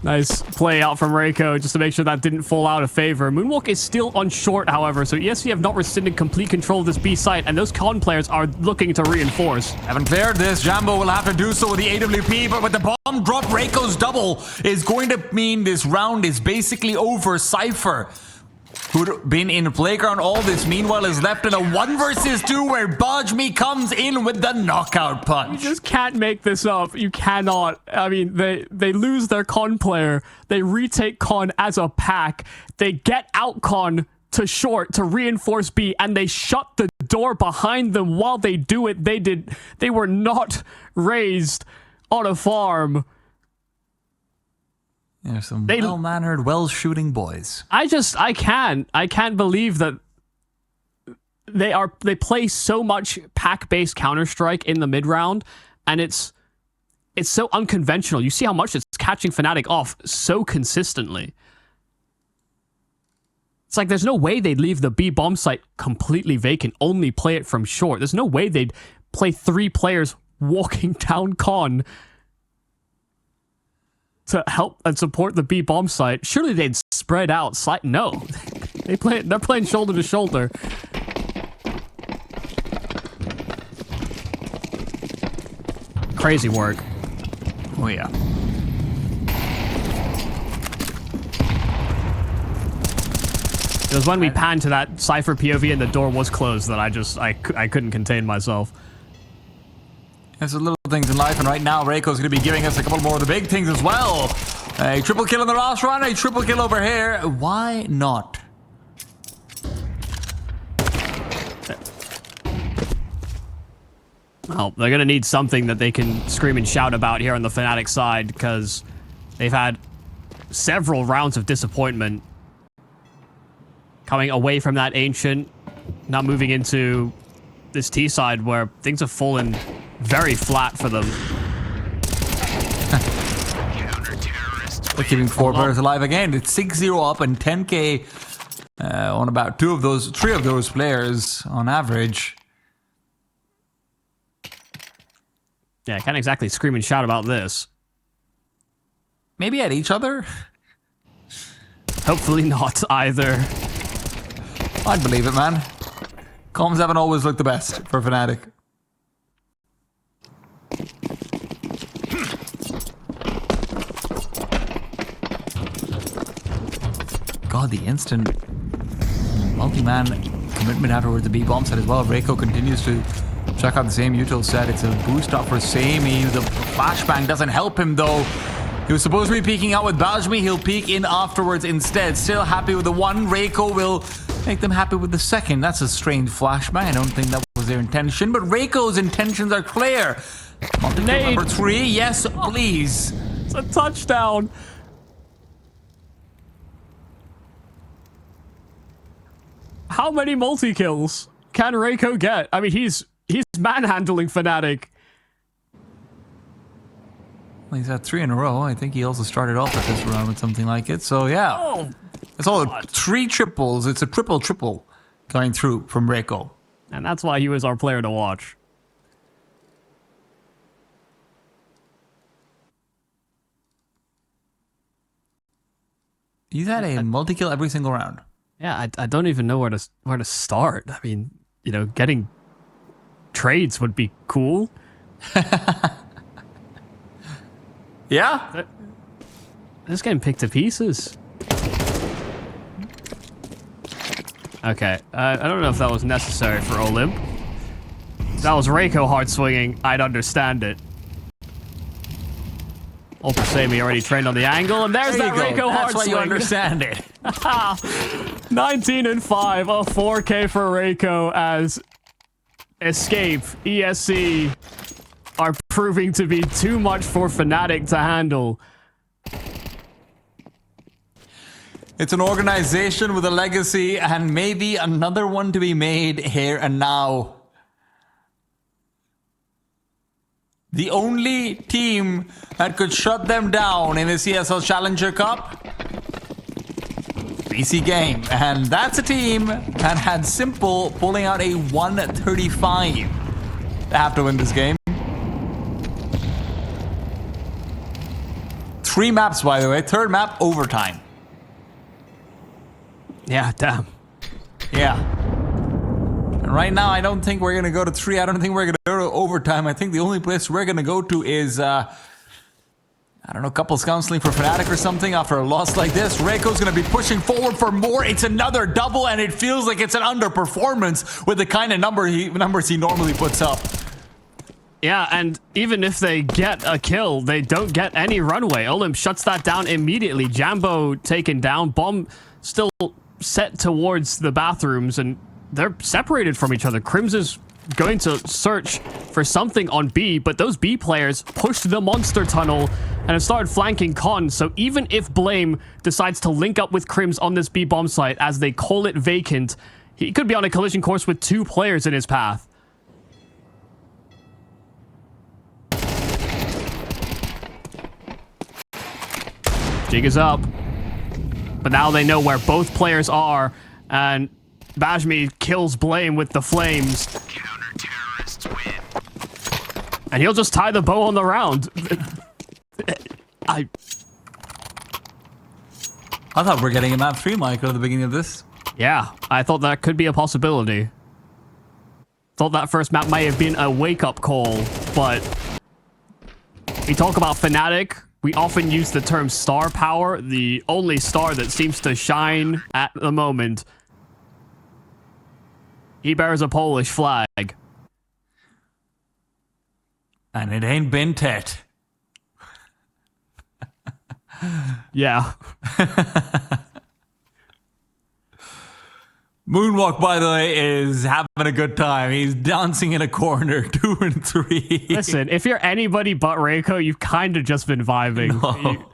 Nice play out from Reiko just to make sure that didn't fall out of favor. Moonwalk is still on short, however, so ESC have not rescinded complete control of this B site, and those con players are looking to reinforce. Haven't cleared this. Jambo will have to do so with the AWP, but with the bomb drop, Reiko's double is going to mean this round is basically over. Cypher, who'd been in playground all this, meanwhile is left in a 1 versus 2 where Bajmi comes in with the knockout punch. You just can't make this up. You cannot. I mean, they lose their con player. They retake con as a pack. They get out con to short to reinforce B, and they shut the door behind them while they do it. They were not raised on a farm. They're some well-mannered, well-shooting boys. I can't believe that they play so much pack-based Counter-Strike in the mid-round, and it's so unconventional. You see how much it's catching Fnatic off so consistently. It's like there's no way they'd leave the B bomb site completely vacant, only play it from short. There's no way they'd play 3 players walking down con to help and support the B bomb site. Surely they'd spread out. No, they're playing shoulder to shoulder. Crazy work. Oh yeah. It was when we panned to that Cypher POV and the door was closed that I couldn't contain myself. There's the little things in life, and right now Reiko's going to be giving us a couple more of the big things as well. A triple kill in the last round, a triple kill over here. Why not? Well, they're going to need something that they can scream and shout about here on the Fnatic side, because they've had several rounds of disappointment coming away from that Ancient, now moving into this T side where things have fallen very flat for them. They're keeping 4 players alive again. It's 6-0 up and 10k on about 3 of those players on average. Yeah, I can't exactly scream and shout about this. Maybe at each other? Hopefully not either. I'd believe it, man. Comms haven't always looked the best for Fnatic. God, the instant multi-man commitment afterwards, the B-bomb set as well. Reiko continues to check out the same util set. It's a boost up for Samey. The flashbang doesn't help him though. He was supposed to be peeking out with Bajmi. He'll peek in afterwards instead. Still happy with the 1. Reiko will make them happy with the 2nd. That's a strange flashbang. I don't think that was their intention, but Reiko's intentions are clear. Multi-kill number 3. Yes, please. It's a touchdown. How many multi-kills can Reiko get? I mean, he's manhandling Fnatic. Well, he's had 3 in a row. I think he also started off at this round with something like it. So yeah, Oh, it's all 3 triples. It's a triple going through from Reiko. and that's why he was our player to watch. He's had a multi-kill every single round. Yeah, I don't even know where to start. I mean, you know, getting trades would be cool. Yeah? This getting picked to pieces. Okay, I don't know if that was necessary for Olymp. If that was Reiko hard swinging, I'd understand it. Ultra Samey already trained on the angle, and there's that Reiko hard That's why swing. you understand it. 19 and 5, a 4K for Reiko as Escape, ESC are proving to be too much for Fnatic to handle. It's an organization with a legacy and maybe another one to be made here and now. The only team that could shut them down in the ESL Challenger Cup, BC Game. And that's a team that had Simple pulling out a 135. They have to win this game. 3 maps, by the way. 3rd map, overtime. Yeah, damn. Yeah. And right now, I don't think we're going to go to 3. I don't think we're going to go to overtime. I think the only place we're going to go to is, I don't know, couples counseling for Fnatic or something after a loss like this. Reiko's going to be pushing forward for more. It's another double, and it feels like it's an underperformance with the kind of numbers he normally puts up. Yeah, and even if they get a kill, they don't get any runway. Olymp shuts that down immediately. Jambo taken down. Bomb still set towards the bathrooms, and they're separated from each other. Crims is going to search for something on B, but those B players pushed the monster tunnel and have started flanking Con. So even if Blame decides to link up with Crims on this B bomb site as they call it vacant, he could be on a collision course with 2 players in his path. Jig is up. But now they know where both players are, and Bajmi kills Blame with the flames. Counter-terrorists win. And he'll just tie the bow on the round. I thought we were getting a map 3, Michael, at the beginning of this. Yeah, I thought that could be a possibility. Thought that first map may have been a wake-up call, but we talk about Fnatic. We often use the term star power, the only star that seems to shine at the moment. He bears a Polish flag. And it ain't been Tet. Yeah. Moonwalk, by the way, is having a good time. He's dancing in a corner, 2 and 3. Listen, if you're anybody but Reiko, you've kind of just been vibing. No.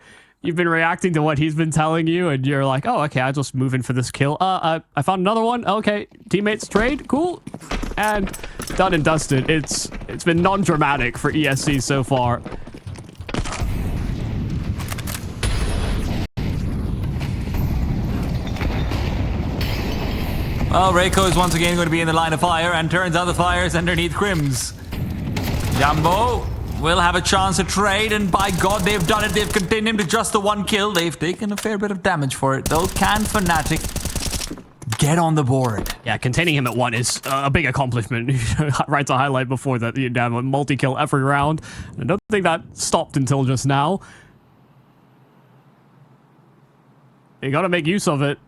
You've been reacting to what he's been telling you, and you're like, oh, okay, I'll just move in for this kill. I found another one. Okay, teammates trade, cool. And done and dusted. It's been non-dramatic for ESC so far. Well, Reiko is once again going to be in the line of fire, and turns out the fire's underneath Crims. Jambo will have a chance to trade, and by God, they've done it. They've contained him to just the 1 kill. They've taken a fair bit of damage for it, though. Can Fnatic get on the board? Yeah, containing him at 1 is a big accomplishment. Right to highlight before that, you have a multi-kill every round. I don't think that stopped until just now. You gotta make use of it.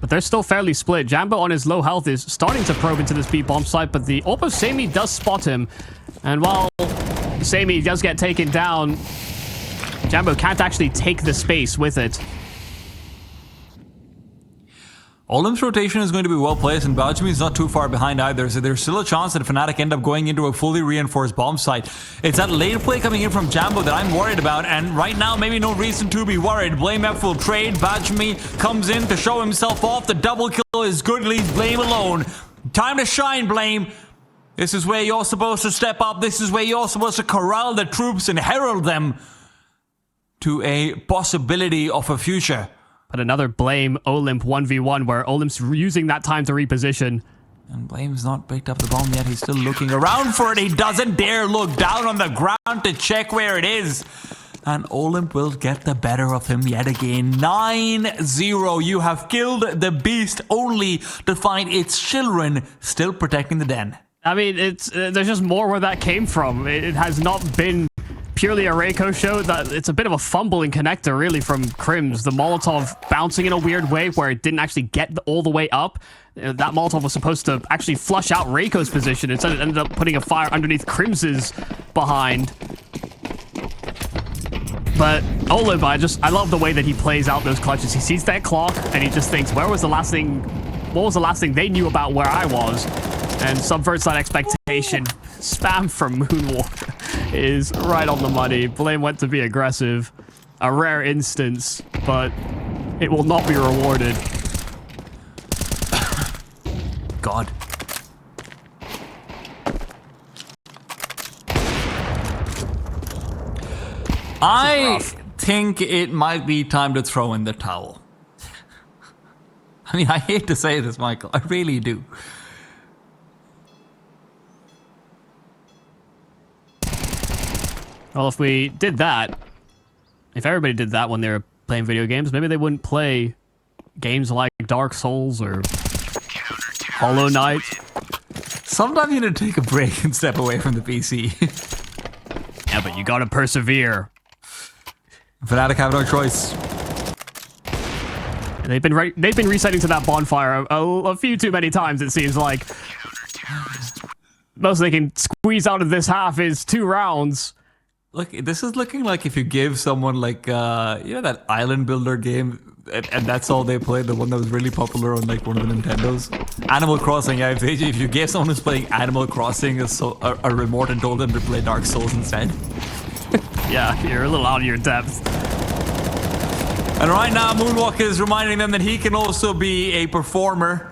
But they're still fairly split. Jambo on his low health is starting to probe into this B bomb site, but the AWP of Sammy does spot him. And while Sammy does get taken down, Jambo can't actually take the space with it. Olim's rotation is going to be well placed, and Bajmi is not too far behind either, so there's still a chance that Fnatic end up going into a fully reinforced bomb site. It's that late play coming in from Jambo that I'm worried about, and right now, maybe no reason to be worried. Blame F will trade, Bajmi comes in to show himself off, the double kill is good, leaves Blame alone. Time to shine, Blame! This is where you're supposed to step up, this is where you're supposed to corral the troops and herald them to a possibility of a future. But another Blame Olymp 1v1 where Olymp's using that time to reposition. And Blame's not picked up the bomb yet. He's still looking around for it. He doesn't dare look down on the ground to check where it is. And Olymp will get the better of him yet again. 9-0. You have killed the beast only to find its children still protecting the den. I mean, there's just more where that came from. It has not been purely a Reiko show. That it's a bit of a fumbling connector, really, from Crims. The Molotov bouncing in a weird way where it didn't actually get all the way up. That Molotov was supposed to actually flush out Reiko's position. Instead, it ended up putting a fire underneath Crims's behind. But Olymp, I love the way that he plays out those clutches. He sees that clock and he just thinks, what was the last thing they knew about where I was? And subverts that expectation. Spam from Moonwalk is right on the money. Blame went to be aggressive. A rare instance, but it will not be rewarded. God. I think it might be time to throw in the towel. I mean, I hate to say this, Michael. I really do. Well, if we did that, if everybody did that when they were playing video games, maybe they wouldn't play games like Dark Souls or Hollow Knight. Sometimes you need to take a break and step away from the PC. Yeah, but you gotta persevere. Fnatic have no choice. And they've been resetting to that bonfire a few too many times, it seems like. Most they can squeeze out of this half is 2 rounds. Look, this is looking like if you give someone like, you know that island builder game and that's all they played. The one that was really popular on like one of the Nintendos. Animal Crossing. Yeah, if you gave someone who's playing Animal Crossing a remote and told them to play Dark Souls instead. Yeah, you're a little out of your depth. And right now, Moonwalker is reminding them that he can also be a performer,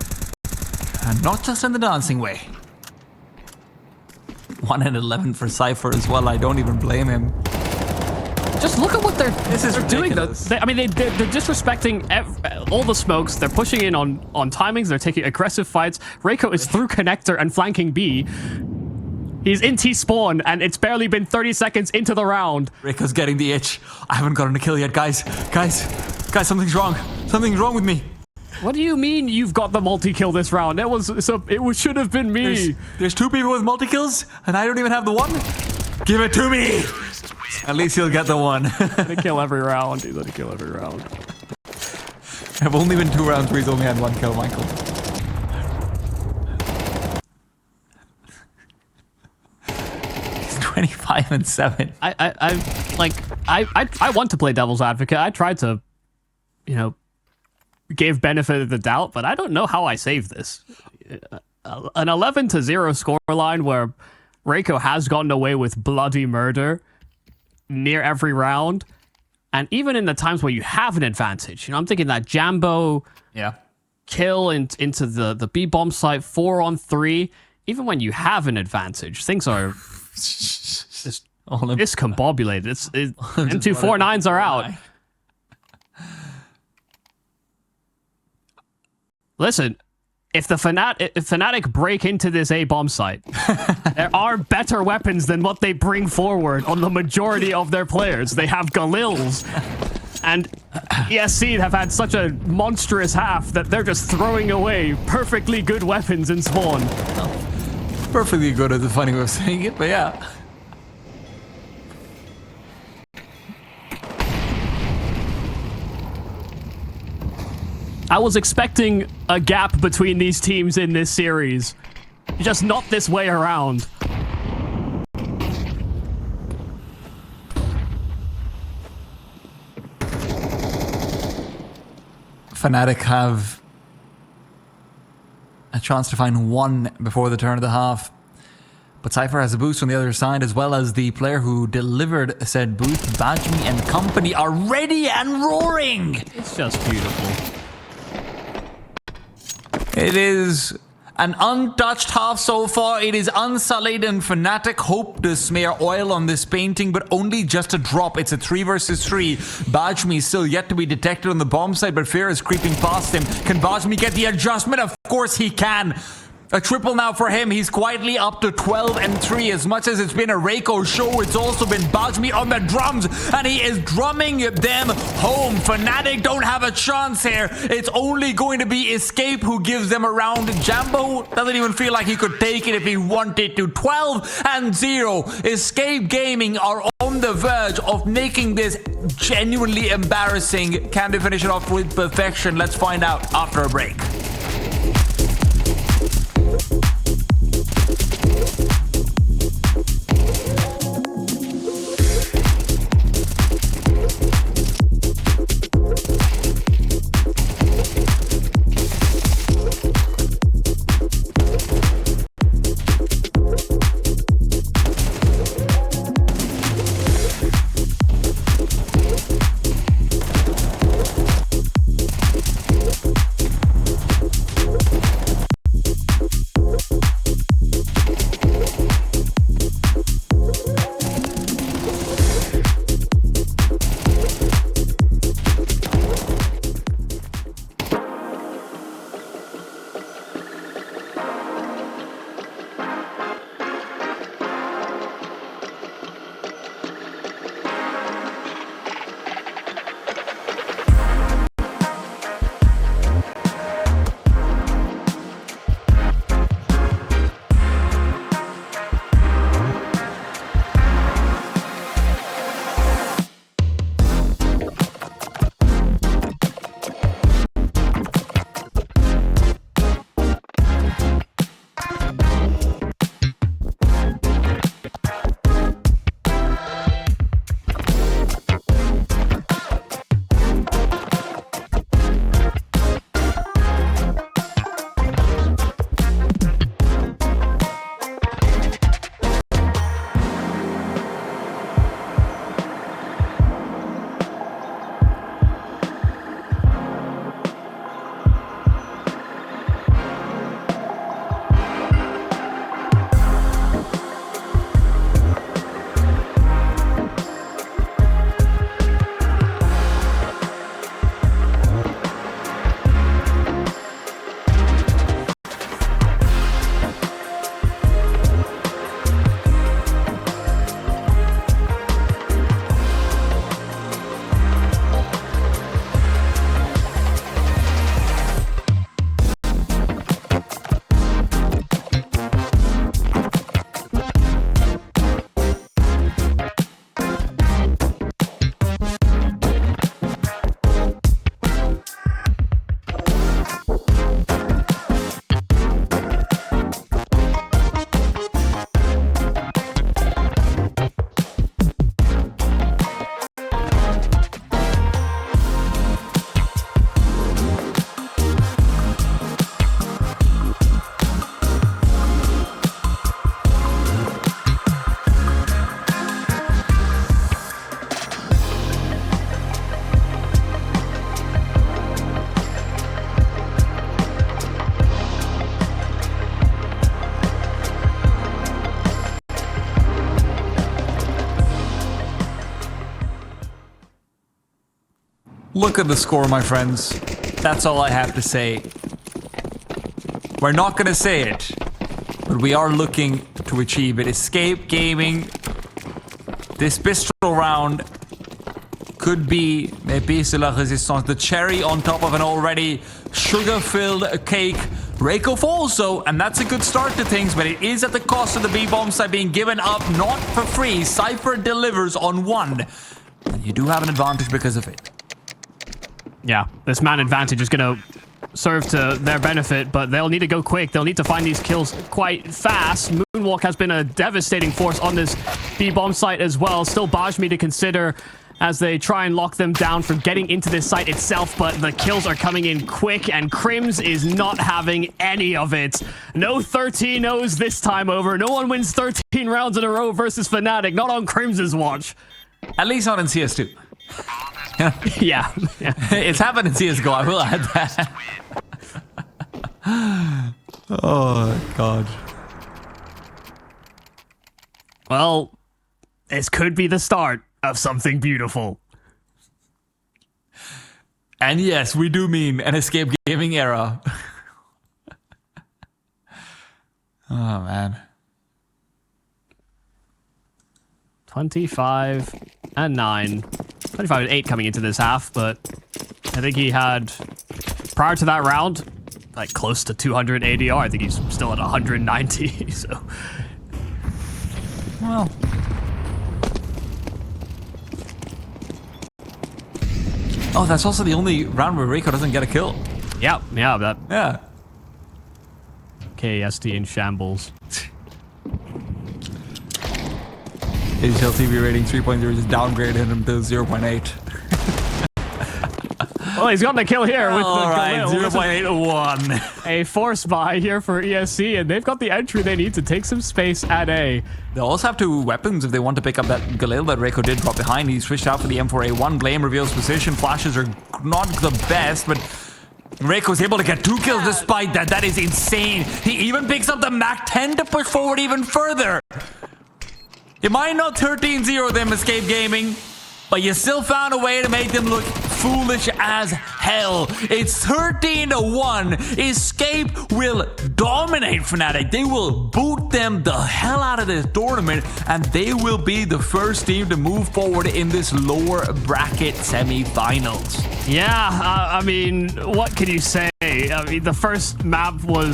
and not just in the dancing way. 1 and 11 for Cypher as well. I don't even blame him. Just look at what they're doing. They're disrespecting all the smokes. They're pushing in on timings. They're taking aggressive fights. Reiko is through connector and flanking B. He's in T-spawn, and it's barely been 30 seconds into the round. Reiko's getting the itch. I haven't gotten a kill yet, guys. Guys, something's wrong. Something's wrong with me. What do you mean you've got the multi-kill this round? It should have been me. There's 2 people with multi-kills, and I don't even have the one. Give it to me. At least he'll get the one. He's gonna kill every round. He's gonna kill every round. I've only been 2 rounds where he's only had 1 kill, Michael. He's 25 and 7. I want to play devil's advocate. I tried to, give benefit of the doubt, but I don't know how I save this. An 11-0 scoreline where Reiko has gotten away with bloody murder near every round, and even in the times where you have an advantage, I'm thinking that Jambo kill into the B bomb site 4-on-3. Even when you have an advantage, things are just discombobulated. M249s are out. Listen, if Fnatic break into this A bomb site, there are better weapons than what they bring forward on the majority of their players. They have Galils, and ESC have had such a monstrous half that they're just throwing away perfectly good weapons in spawn. Perfectly good is a funny way of saying it, but yeah. I was expecting a gap between these teams in this series. Just not this way around. Fnatic have a chance to find 1 before the turn of the half. But Cypher has a boost on the other side, as well as the player who delivered said boost. Bajmi and company are ready and roaring! It's just beautiful. It is an untouched half so far. It is unsullied, and Fnatic hope to smear oil on this painting, but only just a drop. It's a 3 versus 3. Bajmi is still yet to be detected on the bomb site, but Fear is creeping past him. Can Bajmi get the adjustment? Of course he can. A triple now for him. He's quietly up to 12 and 3. As much as it's been a Reiko show, it's also been Bajmi on the drums, and he is drumming them home. Fnatic don't have a chance here. It's only going to be Escape who gives them a round. Jambo doesn't even feel like he could take it if he wanted to. 12 and 0. Escape Gaming are on the verge of making this genuinely embarrassing. Can they finish it off with perfection? Let's find out after a break. Look at the score, my friends. That's all I have to say. We're not going to say it, but we are looking to achieve it. Escape Gaming, this bistro round could be a piece de la résistance, the cherry on top of an already sugar-filled cake. Reiko falls though, and that's a good start to things, but it is at the cost of the B-bomb side being given up, not for free. Cypher delivers on one, and you do have an advantage because of it. Yeah, this man advantage is going to serve to their benefit, but they'll need to go quick. They'll need to find these kills quite fast. Moonwalk has been a devastating force on this B-bomb site as well. Still Bajmi to consider as they try and lock them down from getting into this site itself, but the kills are coming in quick, and Crims is not having any of it. No 13-0s this time over. No one wins 13 rounds in a row versus Fnatic, not on Crims's watch. At least not in CS2. Yeah. It's happened in CSGO, I will add that. Oh, God. Well, this could be the start of something beautiful. And yes, we do mean an Escape Gaming era. Oh, man. 25 and 9. 25 and 8 coming into this half, but I think he had, prior to that round, like close to 200 ADR. I think he's still at 190, so. Well. Oh, that's also the only round where Reiko doesn't get a kill. Yeah, that Yeah. KSD in shambles. ESL TV rating 3.0 just downgraded him to 0.8. Well, he's got the kill here with the Alright, Galil. 0.81. A force buy here for ESC, and they've got the entry they need to take some space at A. They also have two weapons if they want to pick up that Galil that Reiko did drop behind. He switched out for the M4A1. Blame reveals position. Flashes are not the best, but Reiko's able to get 2 kills despite that. That is insane. He even picks up the MAC-10 to push forward even further. You might not 13-0 them, Escape Gaming, but you still found a way to make them look foolish as hell. It's 13-1. Escape will dominate Fnatic. They will boot them the hell out of this tournament, and they will be the first team to move forward in this lower bracket semi-finals. Yeah, I mean, what can you say? I mean, the first map was